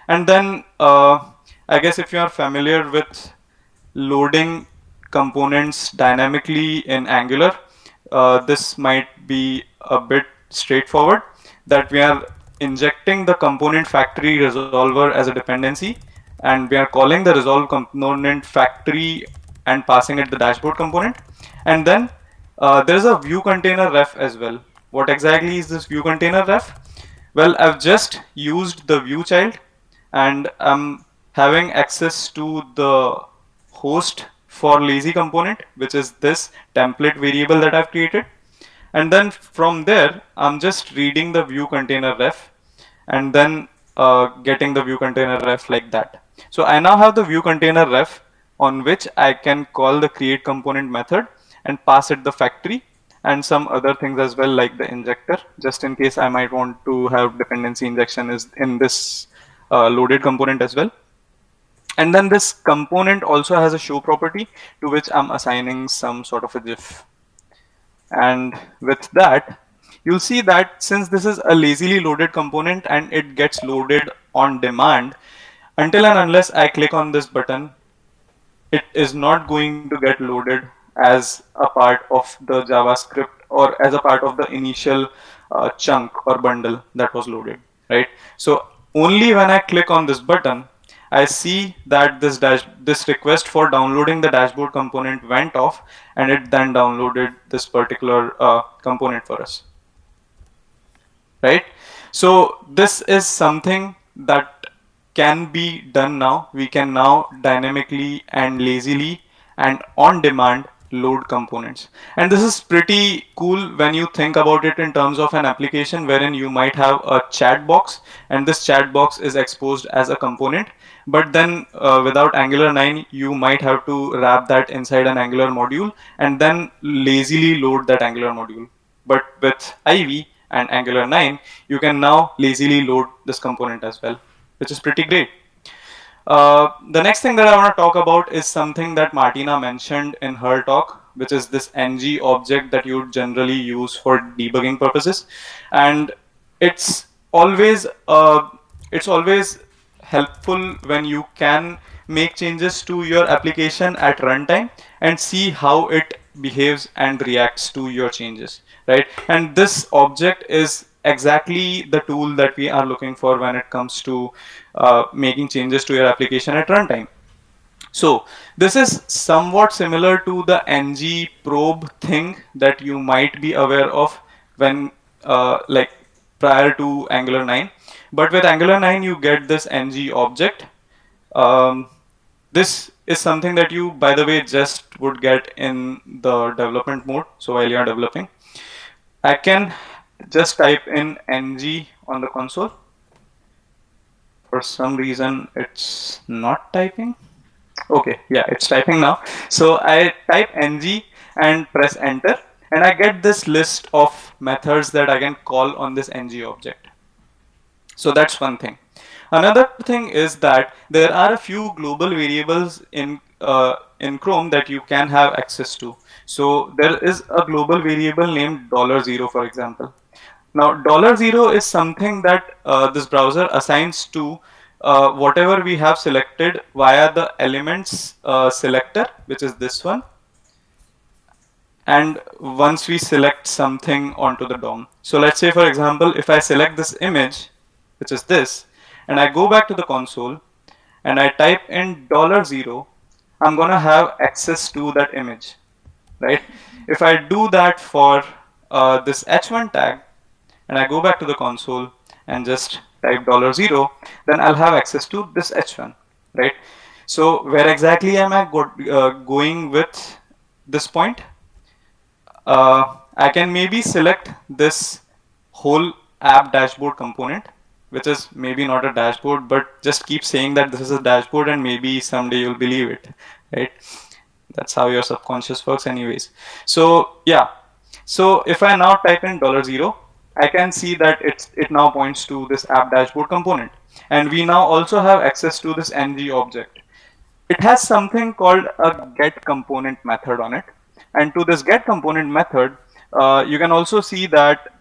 And then I guess if you are familiar with loading components dynamically in Angular, this might be a bit straightforward, that we are injecting the component factory resolver as a dependency, and we are calling the resolve component factory and passing it the dashboard component. And then there's a view container ref as well. What exactly is this view container ref? Well, I've just used the view child, and I'm having access to the host for lazy component, which is this template variable that I've created. And then from there, I'm just reading the view container ref and then getting the view container ref like that. So I now have the view container ref on which I can call the create component method and pass it the factory and some other things as well, like the injector, just in case I might want to have dependency injection is in this loaded component as well. And then this component also has a show property to which I'm assigning some sort of a GIF. And with that, you'll see that since this is a lazily loaded component and it gets loaded on demand, until and unless I click on this button, it is not going to get loaded as a part of the JavaScript or as a part of the initial chunk or bundle that was loaded, right? So only when I click on this button, I see that this request for downloading the dashboard component went off, and it then downloaded this particular component for us, right? So this is something that can be done now. We can now dynamically and lazily and on demand load components. And this is pretty cool when you think about it in terms of an application wherein you might have a chat box, and this chat box is exposed as a component. But then without Angular 9, you might have to wrap that inside an Angular module and then lazily load that Angular module. But with Ivy and Angular 9, you can now lazily load this component as well, which is pretty great. The next thing that I want to talk about is something that Martina mentioned in her talk, which is this ng object that you generally use for debugging purposes. And it's always helpful when you can make changes to your application at runtime and see how it behaves and reacts to your changes, right? And this object is exactly the tool that we are looking for when it comes to making changes to your application at runtime. So this is somewhat similar to the ng probe thing that you might be aware of when like prior to Angular 9. But with Angular 9, you get this ng object. This is something that you, by the way, just would get in the development mode. So while you are developing, I can just type in ng on the console. For some reason, it's not typing. Okay, yeah, it's typing now. So I type ng and press enter, and I get this list of methods that I can call on this ng object. So that's one thing. Another thing is that there are a few global variables in Chrome that you can have access to. So there is a global variable named $0, for example. Now $0 is something that this browser assigns to whatever we have selected via the elements selector, which is this one. And once we select something onto the DOM. So let's say, for example, if I select this image, which is this, and I go back to the console and I type in $0, I'm going to have access to that image, right? If I do that for this h1 tag and I go back to the console and just type $0, then I'll have access to this h1, right? So where exactly am I going with this point? I can maybe select this whole app dashboard component, which is maybe not a dashboard, but just keep saying that this is a dashboard and maybe someday you'll believe it, right? That's how your subconscious works anyways. So yeah, so if I now type in $0, I can see that it now points to this app dashboard component. And we now also have access to this ng object. It has something called a get component method on it. And to this get component method, you can also see that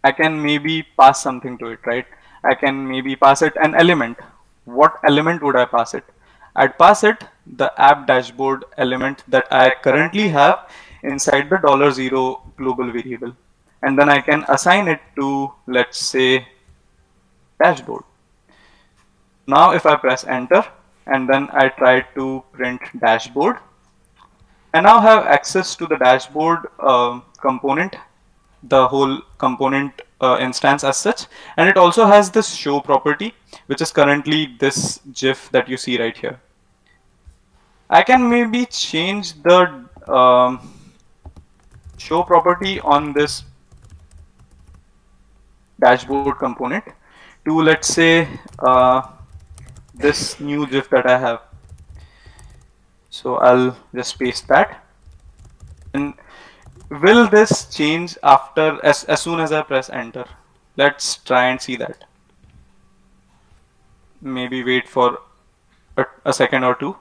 I can maybe pass something to it, right? I can maybe pass it an element. What element would I pass it? I'd pass it the app dashboard element that I currently have inside the $0 global variable. And then I can assign it to, let's say, dashboard. Now if I press enter and then I try to print dashboard, I now have access to the dashboard component, the whole component instance as such, and it also has this show property, which is currently this GIF that you see right here. I can maybe change the show property on this dashboard component to, let's say, this new GIF that I have. So I'll just paste that. And will this change after as soon as I press enter? Let's try and see that. Maybe wait for a second or two.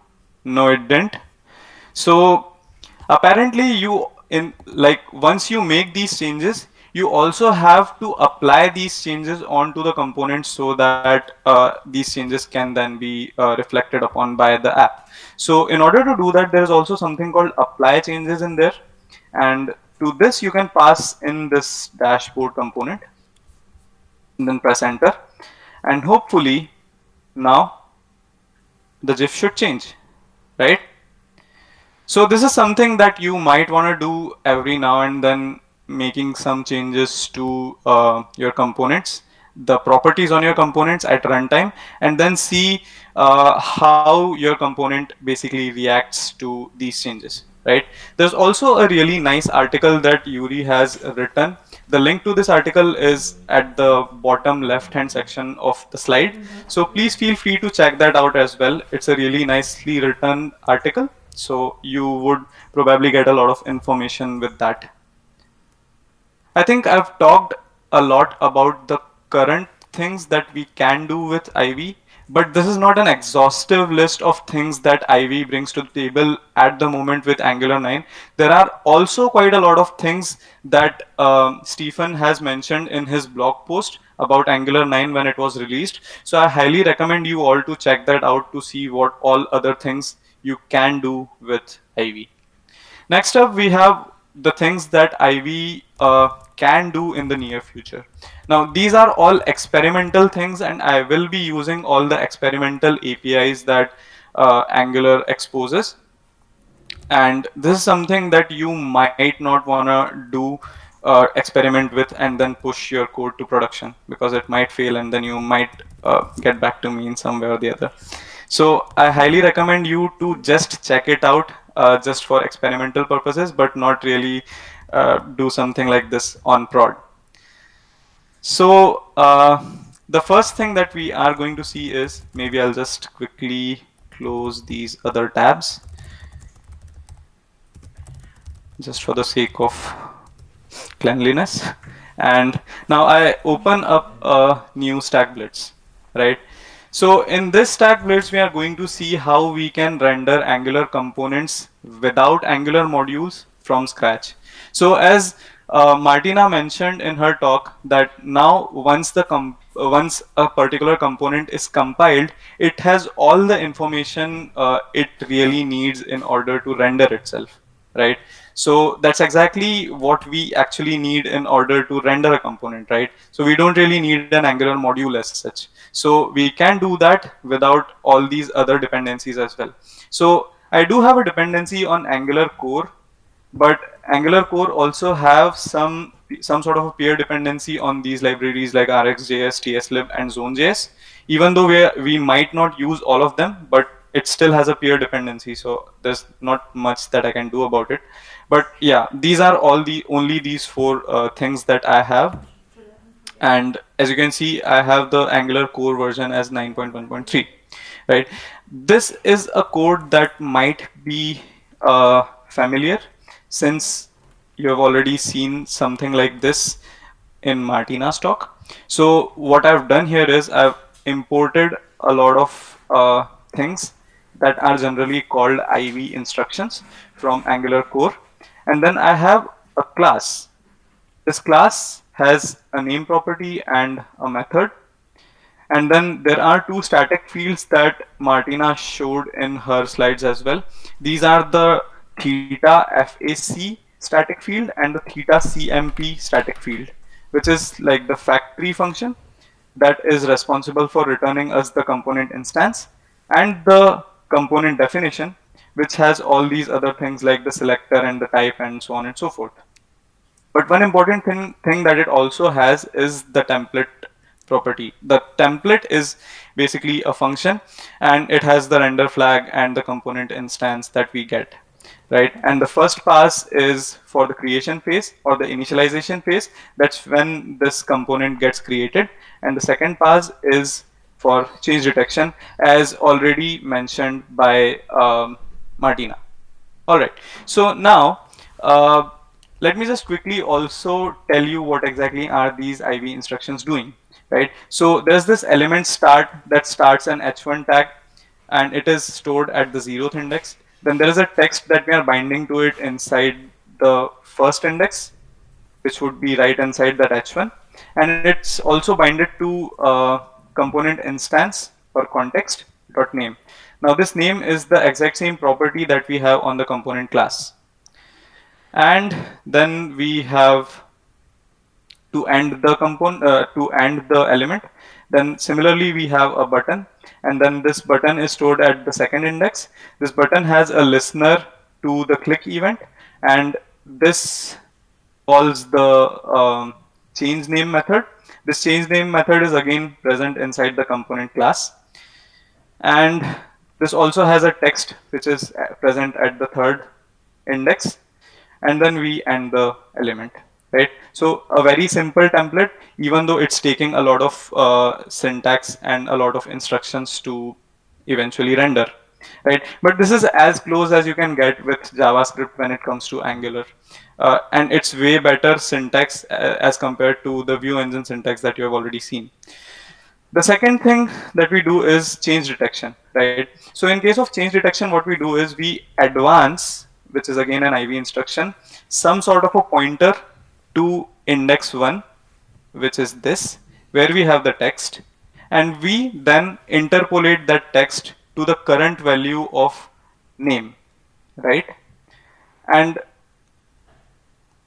No, it didn't. So apparently once you make these changes, you also have to apply these changes onto the components so that these changes can then be reflected upon by the app. So in order to do that, there is also something called apply changes in there. And to this, you can pass in this dashboard component and then press enter. And hopefully now the GIF should change, right? So this is something that you might want to do every now and then, making some changes to your components, the properties on your components at runtime, and then see how your component basically reacts to these changes, right? There's also a really nice article that Yuri has written. The link to this article is at the bottom left hand section of the slide. So please feel free to check that out as well. It's a really nicely written article. So you would probably get a lot of information with that. I think I've talked a lot about the current things that we can do with Ivy, but this is not an exhaustive list of things that Ivy brings to the table at the moment with Angular 9. There are also quite a lot of things that Stephen has mentioned in his blog post about Angular 9 when it was released. So I highly recommend you all to check that out to see what all other things you can do with Ivy. Next up, we have the things that Ivy can do in the near future. Now, these are all experimental things, and I will be using all the experimental APIs that Angular exposes. And this is something that you might not want to do experiment with and then push your code to production, because it might fail and then you might get back to me in some way or the other. So I highly recommend you to just check it out just for experimental purposes, but not really do something like this on prod. So the first thing that we are going to see is, maybe I'll just quickly close these other tabs just for the sake of cleanliness. And now I open up a new stack blitz, right? So in this stack blitz, we are going to see how we can render Angular components without Angular modules from scratch. So as Martina mentioned in her talk, that now once a particular component is compiled, it has all the information it really needs in order to render itself, right? So that's exactly what we actually need in order to render a component, right? So we don't really need an Angular module as such. So we can do that without all these other dependencies as well. So I do have a dependency on Angular core, but Angular core also have some sort of a peer dependency on these libraries like RxJS, TSLib, and Zone.js. Even though we might not use all of them, but it still has a peer dependency. So there's not much that I can do about it. But yeah, these are only these four things that I have. And as you can see, I have the Angular core version as 9.1.3, right? This is a code that might be familiar, since you have already seen something like this in Martina's talk. So what I've done here is I've imported a lot of things that are generally called IV instructions from Angular core. And then I have a class. This class has a name property and a method. And then there are two static fields that Martina showed in her slides as well. These are the theta FAC static field and the theta CMP static field, which is like the factory function that is responsible for returning us the component instance, and the component definition, which has all these other things like the selector and the type and so on and so forth. But one important thing that it also has is the template property. The template is basically a function, and it has the render flag and the component instance that we get, right? And the first pass is for the creation phase or the initialization phase. That's when this component gets created. And the second pass is for change detection, as already mentioned by Martina. All right. So now, let me just quickly also tell you what exactly are these IV instructions doing, right? So there's this element start that starts an h1 tag, and it is stored at the 0th index. Then there is a text that we are binding to it inside the first index, which would be right inside that h1. And it's also binded to component instance or context dot name. Now this name is the exact same property that we have on the component class. And then we have to end the component, to end the element. Then similarly, we have a button, and then this button is stored at the second index. This button has a listener to the click event, and this calls the change name method. This change name method is again present inside the component class. And this also has a text which is present at the third index, and then we end the element, right? So a very simple template, even though it's taking a lot of syntax and a lot of instructions to eventually render, right? But this is as close as you can get with JavaScript when it comes to Angular. And it's way better syntax as compared to the view engine syntax that you have already seen. The second thing that we do is change detection, right? So in case of change detection, what we do is we advance, which is again an IV instruction, some sort of a pointer to index 1, which is this, where we have the text, and we then interpolate that text to the current value of name, right? And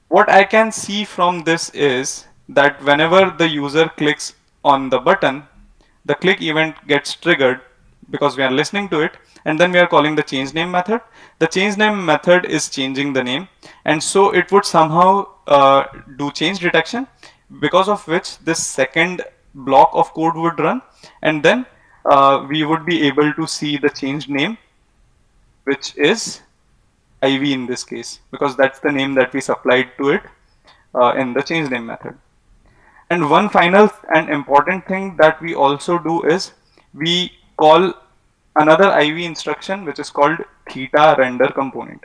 what I can see from this is that whenever the user clicks on the button, the click event gets triggered because we are listening to it, and then we are calling the change name method. The change name method is changing the name, and so it would somehow do change detection, because of which this second block of code would run, and then we would be able to see the change name, which is IV in this case, because that's the name that we supplied to it in the change name method. And one final and important thing that we also do is we call another IV instruction which is called theta render component.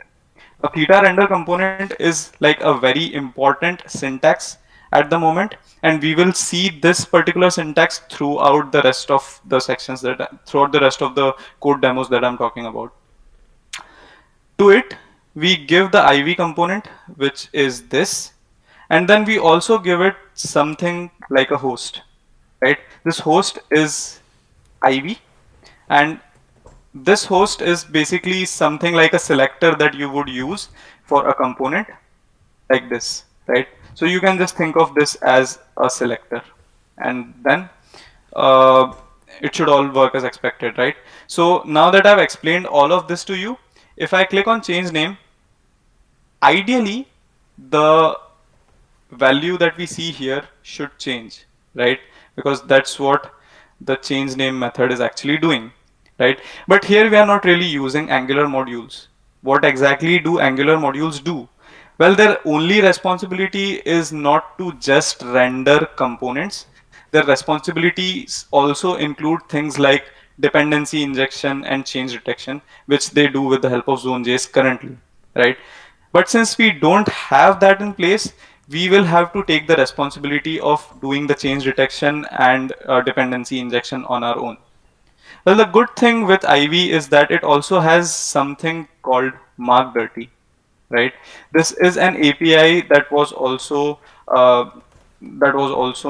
A theta render component is like a very important syntax at the moment, and we will see this particular syntax throughout the rest of the sections throughout the rest of the code demos that I'm talking about. To it, we give the IV component, which is this, and then we also give it something like a host, right? This host is IV, and this host is basically something like a selector that you would use for a component like this, right? So you can just think of this as a selector, and then it should all work as expected, right? So now that I've explained all of this to you, if I click on change name, ideally the value that we see here should change, right? Because that's what the change name method is actually doing, right? But here we are not really using Angular modules. What exactly do Angular modules do? Well, their only responsibility is not to just render components. Their responsibilities also include things like dependency injection and change detection, which they do with the help of Zone.js currently, right? But since we don't have that in place, we will have to take the responsibility of doing the change detection and dependency injection on our own. Well, the good thing with IV is that it also has something called mark dirty, right? This is an API that was also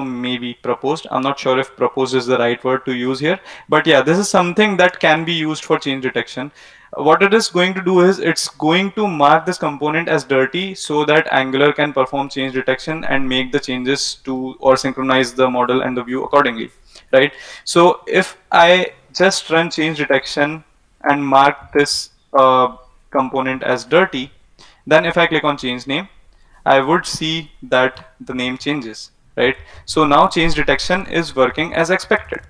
maybe proposed. I'm not sure if proposed is the right word to use here, but yeah, this is something that can be used for change detection. What it is going to do is it's going to mark this component as dirty so that Angular can perform change detection and make the changes to or synchronize the model and the view accordingly, right? So if I just run change detection and mark this component as dirty, then if I click on change name, I would see that the name changes, right? So now change detection is working as expected,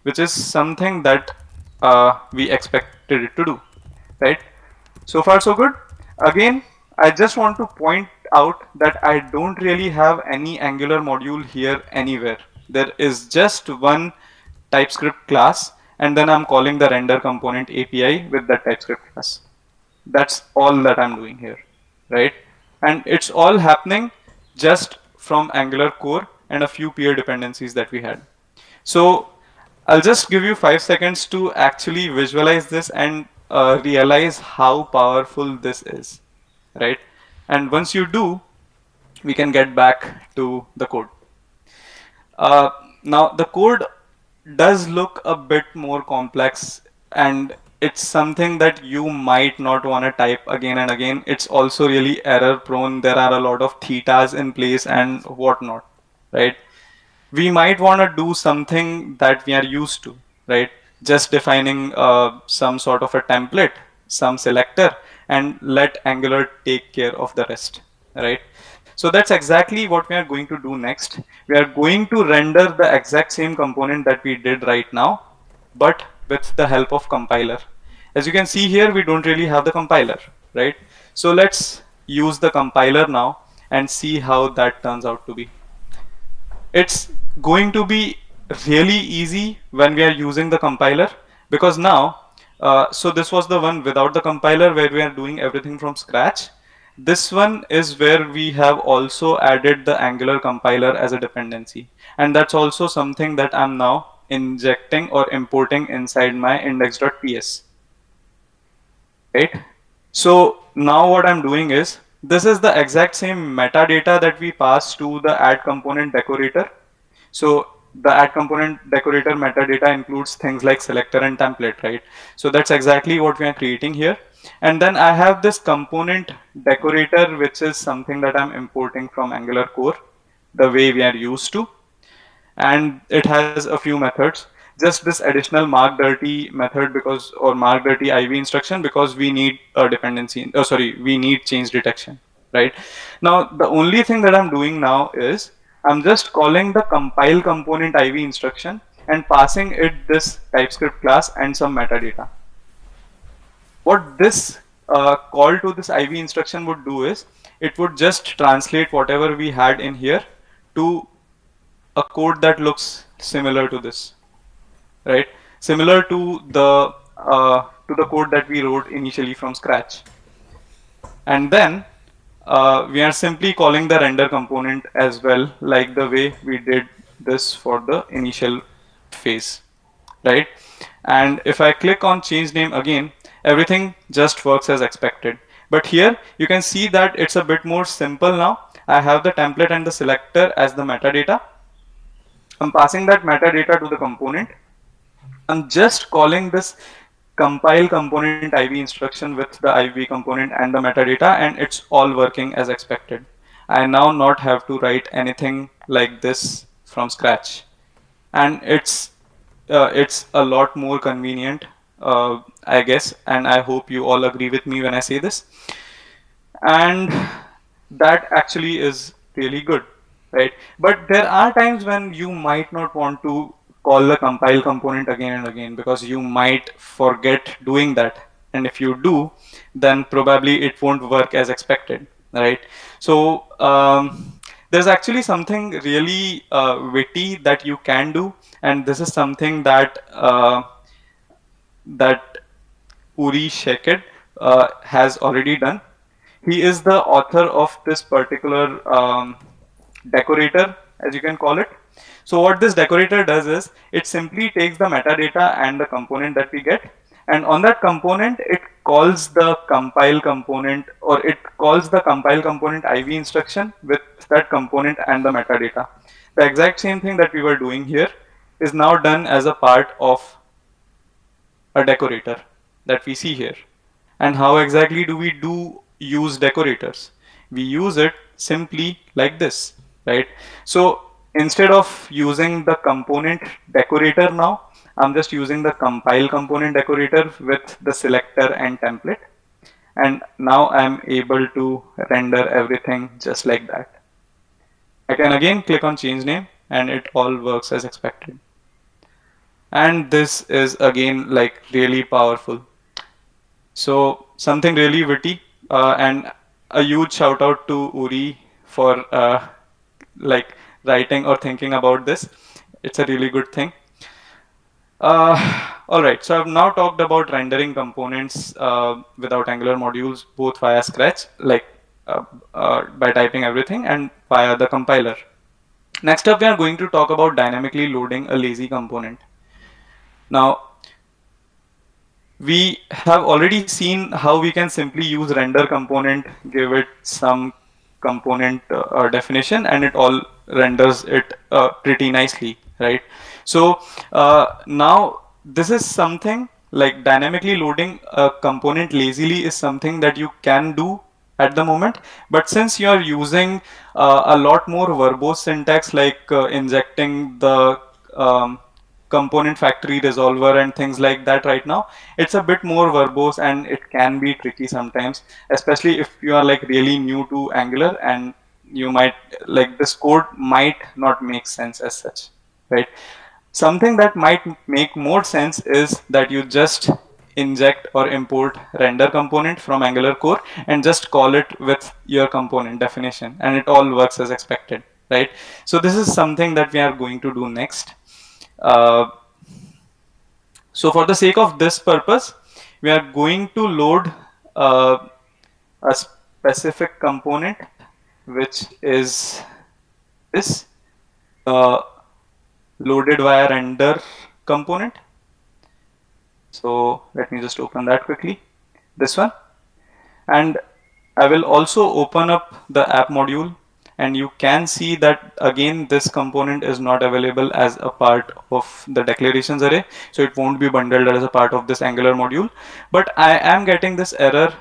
which is something that we expected it to do, right? So far so good. Again, I just want to point out that I don't really have any Angular module here anywhere. There is just one TypeScript class, and then I'm calling the render component API with that TypeScript class. That's all that I'm doing here, right? And it's all happening just from Angular core and a few peer dependencies that we had. So I'll just give you 5 seconds to actually visualize this and realize how powerful this is, right? And once you do, we can get back to the code. Now the code does look a bit more complex, and it's something that you might not want to type again and again. It's also really error prone. There are a lot of thetas in place and whatnot. right? We might want to do something that we are used to, right? Just defining some sort of a template, some selector, and let Angular take care of the rest, right? So that's exactly what we are going to do next. We are going to render the exact same component that we did right now, but with the help of compiler. As you can see here, we don't really have the compiler, right? So let's use the compiler now and see how that turns out to be. It's going to be really easy when we are using the compiler, because now, so this was the one without the compiler where we are doing everything from scratch. This one is where we have also added the Angular compiler as a dependency, and that's also something that I'm now injecting or importing inside my index.ps, right? So now what I'm doing is, this is the exact same metadata that we pass to the add component decorator. So the add component decorator metadata includes things like selector and template, right? So that's exactly what we are creating here. And then I have this component decorator, which is something that I'm importing from Angular core, the way we are used to. And it has a few methods. Just this additional mark dirty method, because, or mark dirty IV instruction, because we need a dependency, oh sorry, we need change detection, right? Now the only thing that I'm doing now is I'm just calling the compile component IV instruction and passing it this TypeScript class and some metadata. What this call to this IV instruction would do is, it would just translate whatever we had in here to a code that looks similar to this, right? Similar to the code that we wrote initially from scratch. And then we are simply calling the render component as well, like the way we did this for the initial phase, right? And if I click on change name again, everything just works as expected. But here you can see that it's a bit more simple now. I have the template and the selector as the metadata. I'm passing that metadata to the component. I'm just calling this compile component IV instruction with the IV component and the metadata, and it's all working as expected. I now not have to write anything like this from scratch, and it's a lot more convenient, I guess, and I hope you all agree with me when I say this. And that actually is really good, right? But there are times when you might not want to call the compile component again and again, because you might forget doing that, and if you do, then probably it won't work as expected, right? So there's actually something really witty that you can do, and this is something that that Uri Sheked has already done. He is the author of this particular decorator, as you can call it. So what this decorator does is, it simply takes the metadata and the component that we get, and on that component it calls the compile component, or it calls the compile component IV instruction with that component and the metadata. The exact same thing that we were doing here is now done as a part of a decorator that we see here. And how exactly do we use decorators? We use it simply like this, right? So instead of using the component decorator now, I'm just using the compile component decorator with the selector and template. And now I'm able to render everything just like that. I can again click on change name and it all works as expected. And this is again like really powerful. So something really witty, and a huge shout out to Uri for like writing or thinking about this. It's a really good thing. All right, so I've now talked about rendering components without Angular modules, both via Scratch, like by typing everything, and via the compiler. Next up, we are going to talk about dynamically loading a lazy component. Now, we have already seen how we can simply use render component, give it some component definition, and it all renders it pretty nicely, right? So now this is something like dynamically loading a component lazily is something that you can do at the moment. But since you are using a lot more verbose syntax, like injecting the component factory resolver and things like that right now, it's a bit more verbose and it can be tricky sometimes, especially if you are like really new to Angular, and you might like this code might not make sense as such, right? Something that might make more sense is that you just inject or import render component from Angular core and just call it with your component definition, and it all works as expected, right? So this is something that we are going to do next. So for the sake of this purpose, we are going to load a specific component, which is this loaded via render component. So let me just open that quickly, this one. And I will also open up the app module, and you can see that again this component is not available as a part of the declarations array, so it won't be bundled as a part of this Angular module. But I am getting this error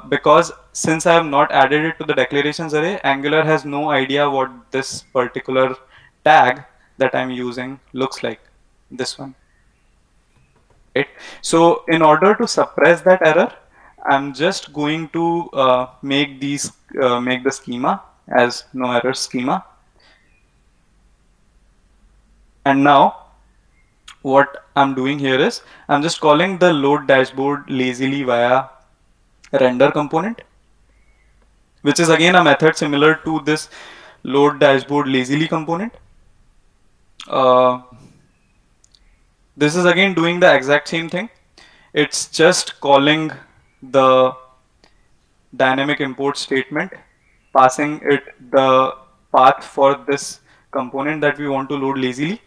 because since I have not added it to the declarations array, Angular has no idea what this particular tag that I'm using looks like, this one. Right? So in order to suppress that error, I'm just going to make the schema as no error schema. And now what I'm doing here is I'm just calling the load dashboard lazily via render component, which is again a method similar to this load dashboard lazily component. This is again doing the exact same thing. It's just calling the dynamic import statement, passing it the path for this component that we want to load lazily,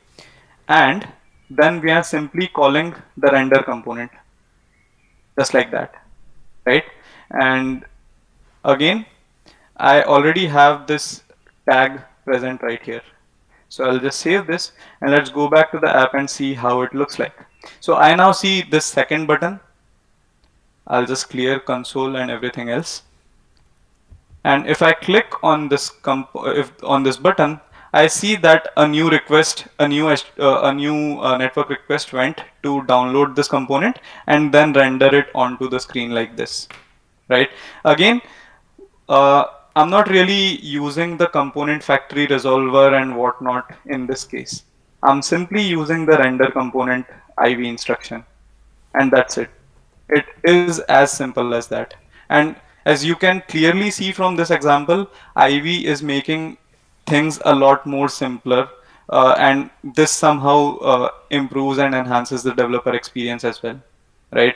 and then we are simply calling the render component, just like that, right? And again, I already have this tag present right here. So I'll just save this and let's go back to the app and see how it looks like. So I now see this second button. I'll just clear console and everything else. And if I click on this button, I see that a new request, a new network request went to download this component and then render it onto the screen like this, right? Again, I'm not really using the component factory resolver and whatnot in this case. I'm simply using the render component IV instruction, and that's it. It is as simple as that. And as you can clearly see from this example, IV is making things a lot more simpler, and this somehow improves and enhances the developer experience as well, right?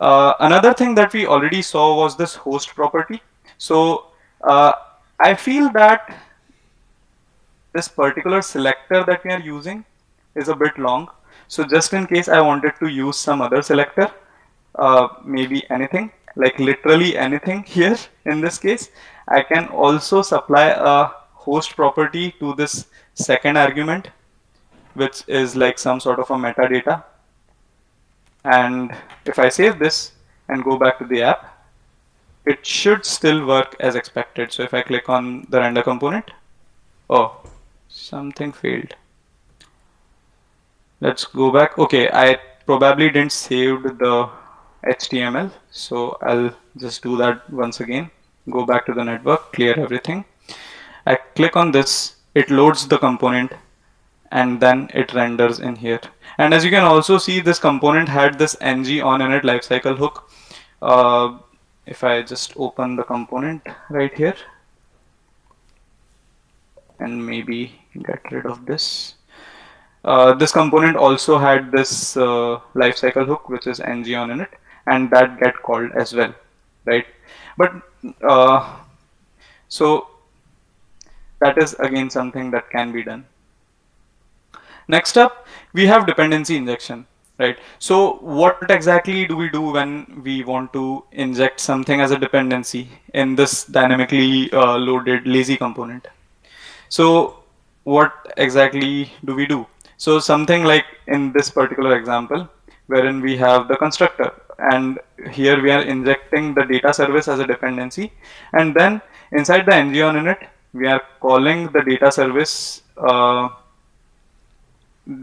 Another thing that we already saw was this host property. So I feel that this particular selector that we are using is a bit long. So just in case I wanted to use some other selector, maybe anything, like literally anything here in this case, I can also supply a host property to this second argument, which is like some sort of a metadata. And if I save this and go back to the app, it should still work as expected. So if I click on the render component, oh, something failed. Let's go back. Okay, I probably didn't save the HTML, so I'll just do that once again. Go back to the network, clear everything. I click on this, it loads the component, and then it renders in here. And as you can also see, this component had this ng on init lifecycle hook. If I just open the component right here and maybe get rid of this. This component also had this lifecycle hook, which is ng on init, and that get called as well, right? But so that is again something that can be done. Next up, we have dependency injection, right? So what exactly do we do when we want to inject something as a dependency in this dynamically loaded lazy component? So what exactly do we do? So something like in this particular example, wherein we have the constructor, and here we are injecting the data service as a dependency, and then inside the ng on init we are calling the data service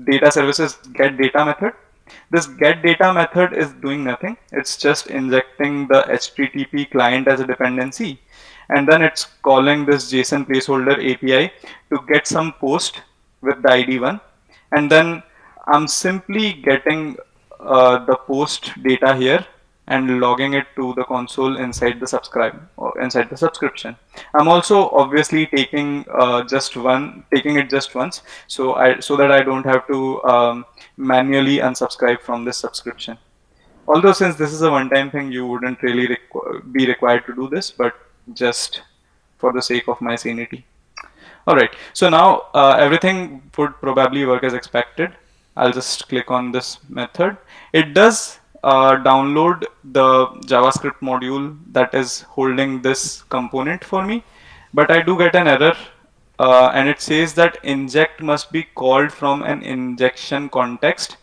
data services get data method. This get data method is doing nothing. It's just injecting the HTTP client as a dependency, and then it's calling this JSON placeholder API to get some post with the ID 1, and then I'm simply getting the post data here and logging it to the console inside the subscribe or inside the subscription. I'm also obviously taking taking it just once, so that I don't have to manually unsubscribe from this subscription. Although since this is a one-time thing, you wouldn't really be required to do this, but just for the sake of my sanity. All right, so now everything would probably work as expected. I'll just click on this method. It does download the JavaScript module that is holding this component for me, but I do get an error, and it says that inject must be called from an injection context,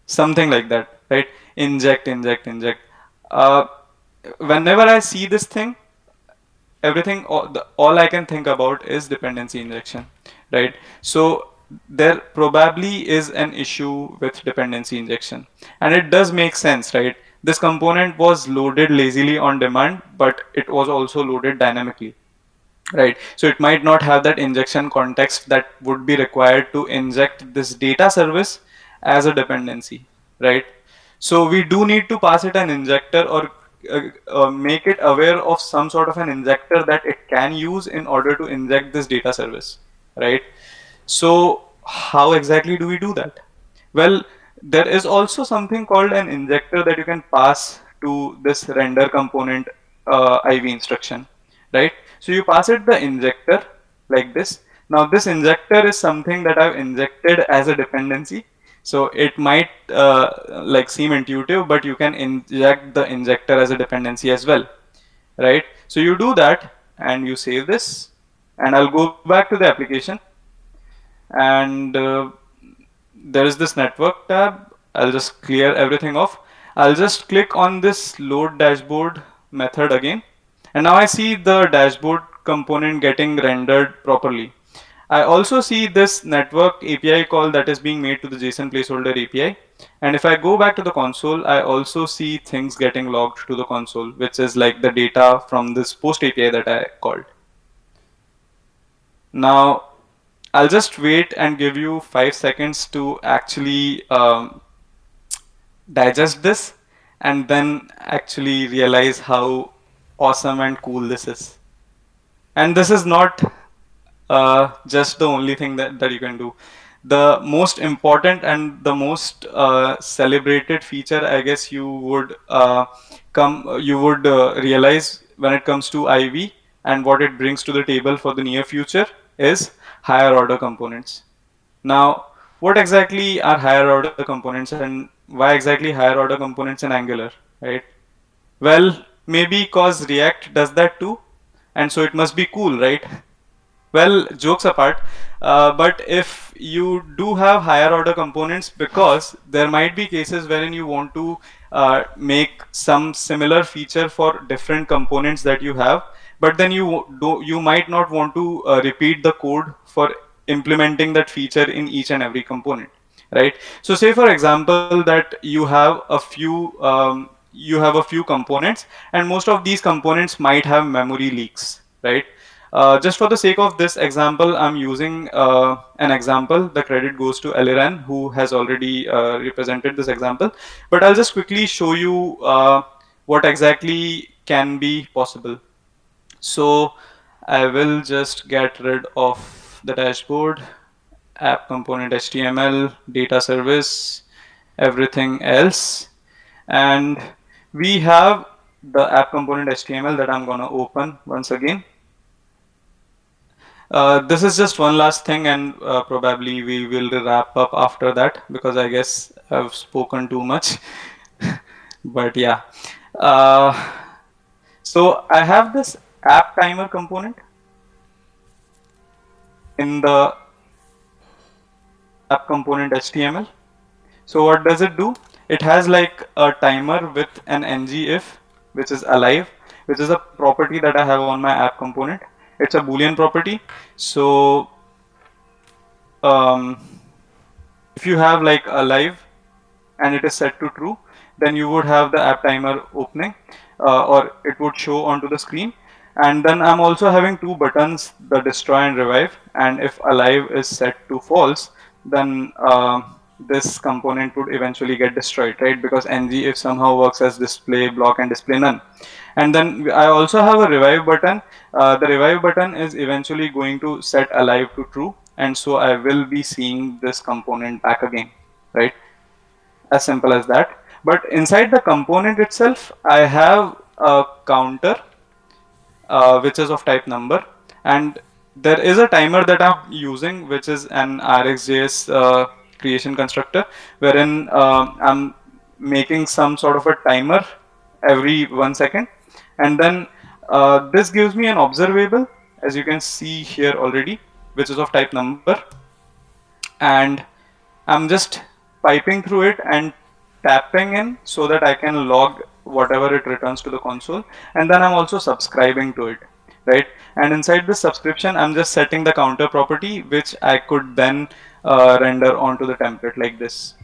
something like that, right? Inject. Whenever I see this thing, all I can think about is dependency injection, right? So there probably is an issue with dependency injection, and it does make sense, right? This component was loaded lazily on demand, but it was also loaded dynamically, right? So it might not have that injection context that would be required to inject this data service as a dependency, right? So we do need to pass it an injector, or make it aware of some sort of an injector that it can use in order to inject this data service, right? So how exactly do we do that? Well, there is also something called an injector that you can pass to this render component IV instruction, right? So you pass it the injector like this. Now this injector is something that I've injected as a dependency. So it might like seem intuitive, but you can inject the injector as a dependency as well, right? So you do that and you save this, and I'll go back to the application, and there is this network tab. I'll just clear everything off. I'll just click on this load dashboard method again, and now I see the dashboard component getting rendered properly. I also see this network API call that is being made to the JSON placeholder API. And if I go back to the console, I also see things getting logged to the console, which is like the data from this post API that I called. Now, I'll just wait and give you 5 seconds to actually digest this, and then actually realize how awesome and cool this is. And this is not just the only thing that you can do. The most important and the most celebrated feature, I guess you would realize when it comes to IV and what it brings to the table for the near future is higher order components. Now, what exactly are higher order components, and why exactly higher order components in Angular, right? Well, maybe because React does that too, and so it must be cool, right? Well, jokes apart, but if you do have higher order components, because there might be cases wherein you want to make some similar feature for different components that you have, but then you might not want to repeat the code for implementing that feature in each and every component, right? So say for example that you have a few components, and most of these components might have memory leaks, right? Just for the sake of this example, I'm using an example. The credit goes to Eliran, who has already represented this example. But I'll just quickly show you what exactly can be possible. So I will just get rid of the dashboard, app component HTML, data service, everything else. And we have the app component HTML that I'm going to open once again. This is just one last thing, and probably we will wrap up after that, because I guess I've spoken too much. But yeah, so I have this app timer component in the app component HTML. So what does it do? it has like a timer with an ngIf, which is alive, which is a property that I have on my app component. It's a Boolean property. So um, if you have like alive and it is set to true, then you would have the app timer opening, or it would show onto the screen. And then I'm also having two buttons, the destroy and revive. And if alive is set to false, then this component would eventually get destroyed, right? Because ngIf somehow works as display block and display none. And then I also have a revive button. The revive button is eventually going to set alive to true, and so I will be seeing this component back again, right? As simple as that. But inside the component itself, I have a counter which is of type number, and there is a timer that I'm using, which is an RxJS creation constructor, wherein I'm making some sort of a timer every 1 second, and then this gives me an observable, as you can see here already, which is of type number, and I'm just piping through it and tapping in so that I can log whatever it returns to the console, and then I'm also subscribing to it, right? And inside this subscription, I'm just setting the counter property, which I could then render onto the template like this.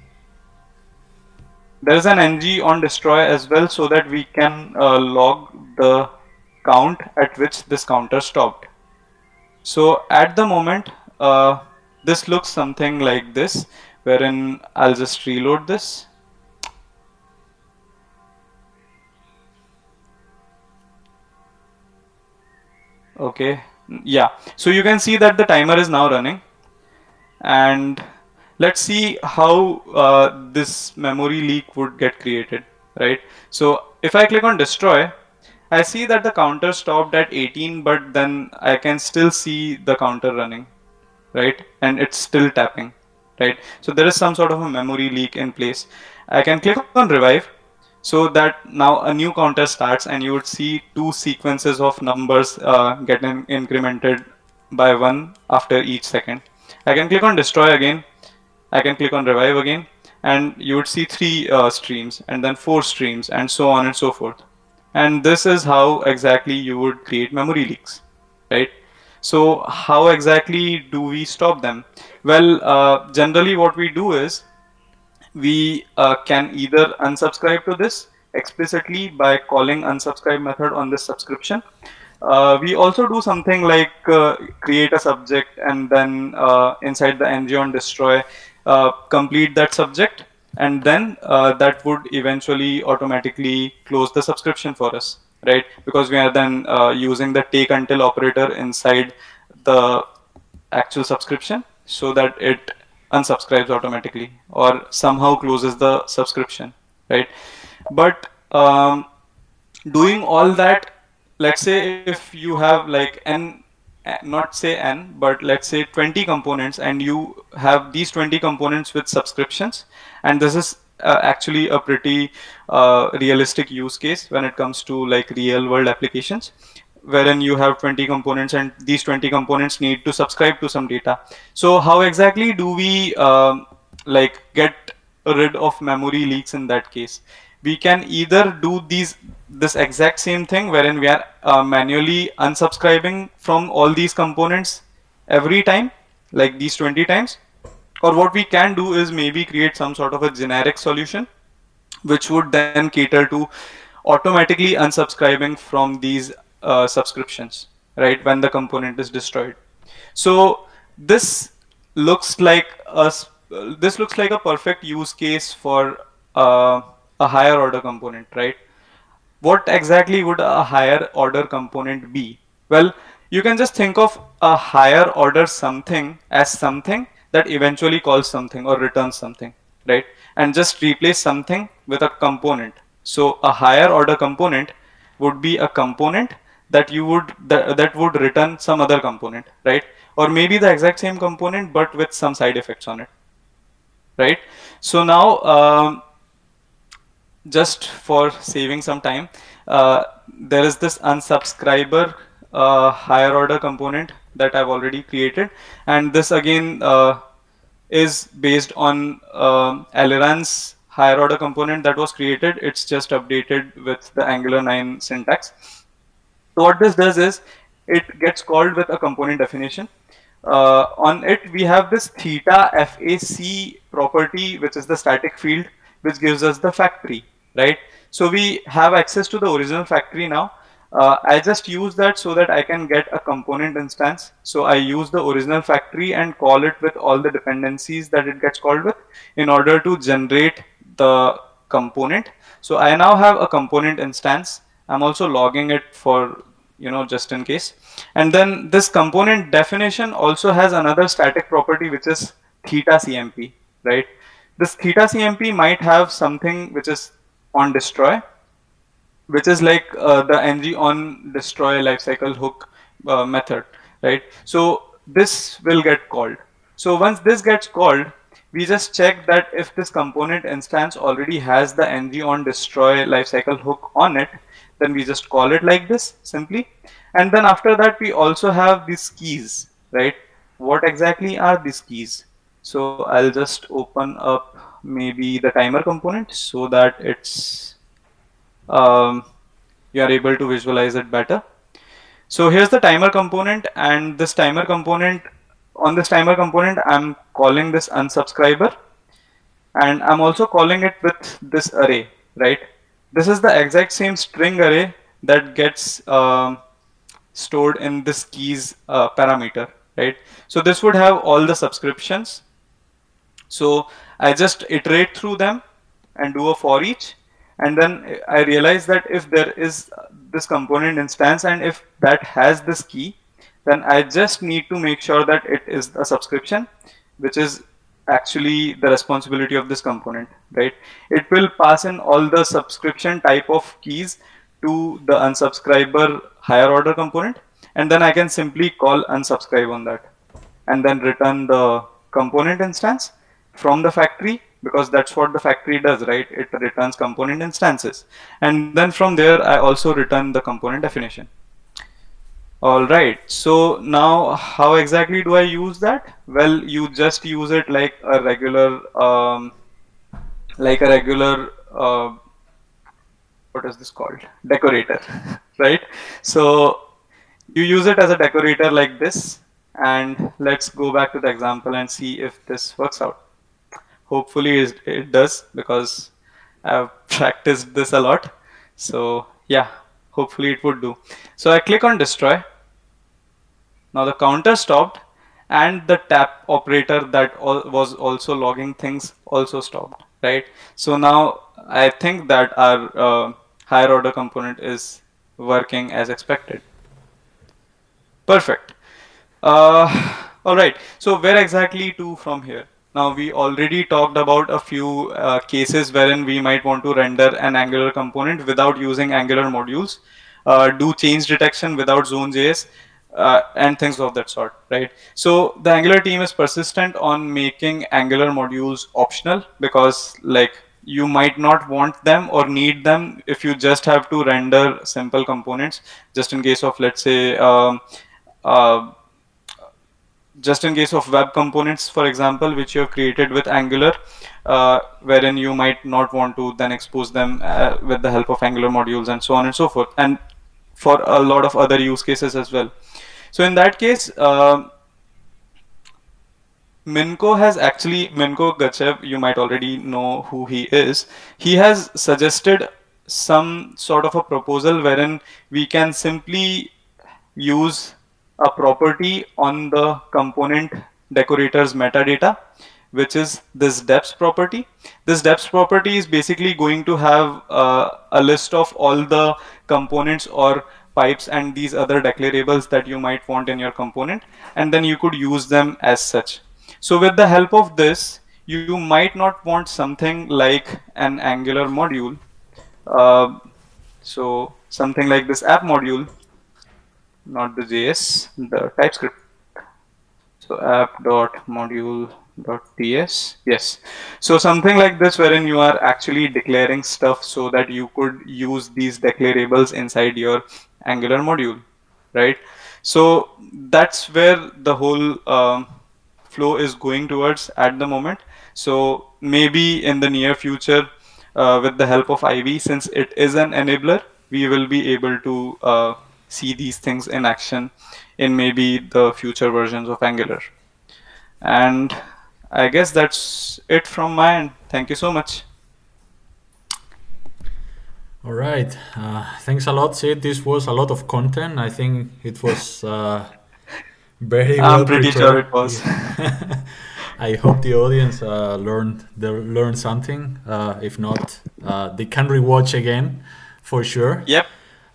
There is an ng on destroy as well, so that we can log the count at which this counter stopped. So at the moment, this looks something like this, wherein I'll just reload this. Okay, yeah, so you can see that the timer is now running, and let's see how this memory leak would get created, right? So if I click on destroy, I see that the counter stopped at 18, but then I can still see the counter running, right? And it's still tapping, right? So there is some sort of a memory leak in place. I can click on revive, so that now a new counter starts, and you would see two sequences of numbers getting incremented by 1 after each second. I can click on destroy again, I can click on revive again, and you would see 3 streams, and then 4 streams, and so on and so forth. And this is how exactly you would create memory leaks, right? So how exactly do we stop them? Well, generally what we do is we can either unsubscribe to this explicitly by calling unsubscribe method on this subscription. We also do something like create a subject, and then inside the ng on destroy, complete that subject, and then that would eventually automatically close the subscription for us, right? Because we are then using the take until operator inside the actual subscription, so that it unsubscribes automatically or somehow closes the subscription, right? But doing all that, let's say if you have like n, not say n, but let's say 20 components, and you have these 20 components with subscriptions, and this is actually a pretty realistic use case when it comes to like real world applications, wherein you have 20 components, and these 20 components need to subscribe to some data. So how exactly do we like get rid of memory leaks in that case? We can either do this exact same thing, wherein we are manually unsubscribing from all these components every time, like these 20 times, or what we can do is maybe create some sort of a generic solution which would then cater to automatically unsubscribing from these subscriptions, right, when the component is destroyed. So this looks like a perfect use case for a higher order component, right? What exactly would a higher order component be? Well, you can just think of a higher order something as something that eventually calls something or returns something, right? And just replace something with a component. So a higher order component would be a component that that would return some other component, right? Or maybe the exact same component but with some side effects on it, right? So now just for saving some time, there is this unsubscriber higher order component that I've already created, and this again is based on Aliran's higher order component that was created. It's just updated with the Angular 9 syntax. So what this does is it gets called with a component definition. On it, we have this theta FAC property, which is the static field, which gives us the factory, right? So we have access to the original factory now. I just use that so that I can get a component instance. So I use the original factory and call it with all the dependencies that it gets called with in order to generate the component. So I now have a component instance. I'm also logging it for, just in case. And then this component definition also has another static property, which is theta CMP, right? This theta CMP might have something which is on destroy, which is like the ng on destroy lifecycle hook method, right? So this will get called. So once this gets called, we just check that if this component instance already has the ng on destroy lifecycle hook on it, then we just call it like this simply. And then after that, we also have these keys, right? What exactly are these keys? So I'll just open up maybe the timer component so that it's you are able to visualize it better. So here's the timer component, and this timer component, on this timer component, I'm calling this unsubscriber, and I'm also calling it with this array, right? This is the exact same string array that gets stored in this keys parameter, right? So this would have all the subscriptions. So I just iterate through them and do a for each, and then I realize that if there is this component instance and if that has this key, then I just need to make sure that it is a subscription, which is actually the responsibility of this component, right? It will pass in all the subscription type of keys to the unsubscriber higher order component, and then I can simply call unsubscribe on that and then return the component instance from the factory, because that's what the factory does, right? It returns component instances, and then from there I also return the component definition. All right, so now how exactly do I use that? Well, you just use it like a regular what is this called, decorator right? So you use it as a decorator like this, and let's go back to the example and see if this works out. Hopefully it does, because I've practiced this a lot. So yeah, hopefully it would do. So I click on destroy. Now the counter stopped, and the tap operator that was also logging things also stopped, right? So now I think that our higher order component is working as expected. Perfect. All right, so where exactly to from here? Now we already talked about a few cases wherein we might want to render an Angular component without using Angular modules, do change detection without Zone.js, and things of that sort, right? So the Angular team is persistent on making Angular modules optional, because like you might not want them or need them if you just have to render simple components, just in case of, let's say, just in case of web components, for example, which you have created with Angular, wherein you might not want to then expose them with the help of Angular modules and so on and so forth, and for a lot of other use cases as well. So in that case, Minko Gachev, you might already know who he is. He has suggested some sort of a proposal wherein we can simply use a property on the component decorator's metadata, which is this depths property. This depths property is basically going to have a list of all the components or pipes and these other declarables that you might want in your component, and then you could use them as such. So with the help of this, you might not want something like an Angular module. So something like this app module, not the JS, the TypeScript. So app.module.ts, yes. So something like this wherein you are actually declaring stuff so that you could use these declarables inside your Angular module, right? So that's where the whole flow is going towards at the moment. So maybe in the near future, with the help of Ivy, since it is an enabler, we will be able to see these things in action in maybe the future versions of Angular. And I guess that's it from my end. Thank you so much. All right. Thanks a lot, Sid. This was a lot of content. I think it was very well I'm pretty sure it prepared. was. Yeah. I hope the audience learned something. If not, they can rewatch again for sure. Yep,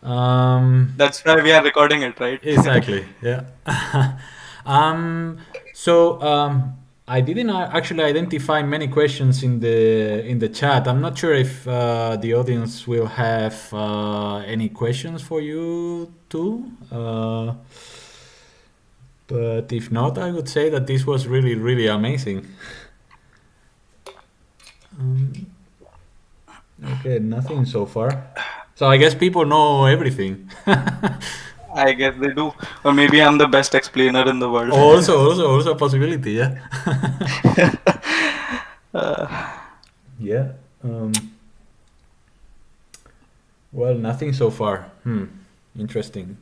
that's why we are recording it, right? Exactly. Yeah. So I didn't actually identify many questions in the chat. I'm not sure if the audience will have any questions for you too. But if not, I would say that this was really, really amazing. Okay, nothing so far. So I guess people know everything. I guess they do. Or maybe I'm the best explainer in the world. Also a possibility, yeah. Yeah. Well, nothing so far. Interesting.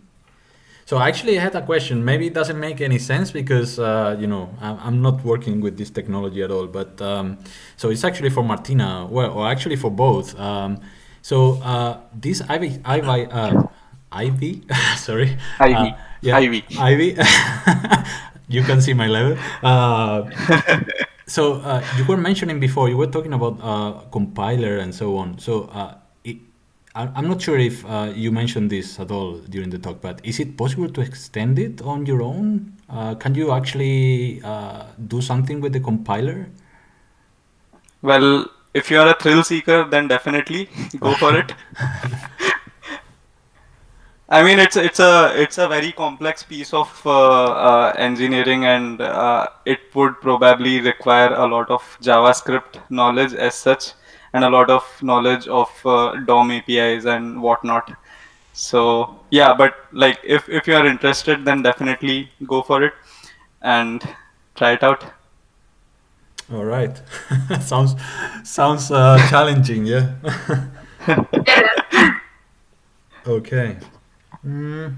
So actually, I had a question. Maybe it doesn't make any sense because I'm not working with this technology at all. But so it's actually for Martina. Well, or actually for both. This Ivy, sorry. Ivy. Yeah, Ivy. Ivy. You can see my level. You were mentioning before, you were talking about compiler and so on. I'm not sure if you mentioned this at all during the talk, but is it possible to extend it on your own? Can you actually do something with the compiler? Well, if you are a thrill seeker, then definitely go for it. I mean, it's a very complex piece of engineering, and it would probably require a lot of JavaScript knowledge as such, and a lot of knowledge of DOM APIs and whatnot. So yeah, but like if you are interested, then definitely go for it and try it out. All right. sounds challenging, yeah. Okay. I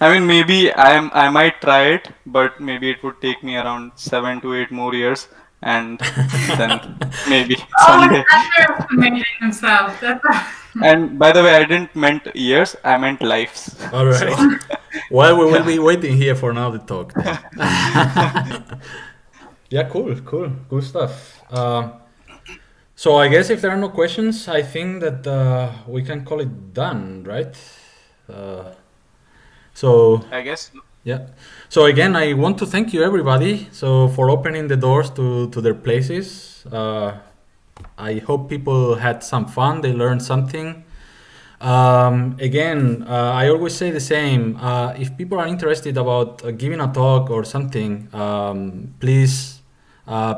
mean, maybe I might try it, but maybe it would take me around 7 to 8 more years, and then maybe someday. Underestimating himself. And by the way, I didn't meant years, I meant lives. All right. So, Well, we will be waiting here for another talk. Yeah, cool stuff. So I guess if there are no questions, I think that we can call it done, right? I guess. Yeah. So again, I want to thank you, everybody. So for opening the doors to their places. I hope people had some fun. They learned something. Again, I always say the same. If people are interested about giving a talk or something, please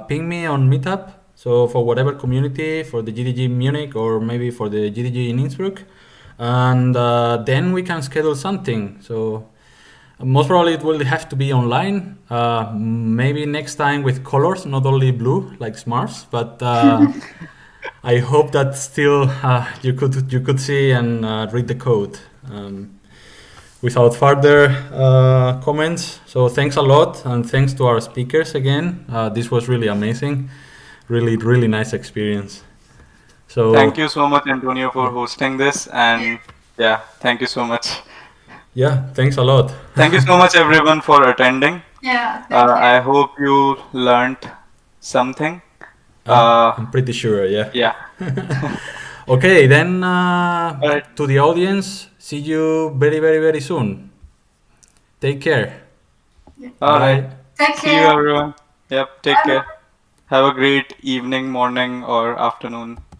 ping me on Meetup. So for whatever community, for the GDG Munich or maybe for the GDG in Innsbruck, and then we can schedule something. So most probably it will have to be online. Maybe next time with colors, not only blue like Smurfs, but I hope that still you could see and read the code. Without further comments, so thanks a lot, and thanks to our speakers again. This was really amazing, really nice experience. So Thank you so much, Antonio, for hosting this, and yeah, thank you so much. yeah, thanks a lot. Thank you so much, everyone, for attending. Yeah, thank you. I hope you learned something. I'm pretty sure, yeah. Yeah. Okay, then right. to the audience, see you very soon. Take care. All Bye. right. Take See you, care. everyone. Yep. Take care. Have a great evening, morning, or afternoon.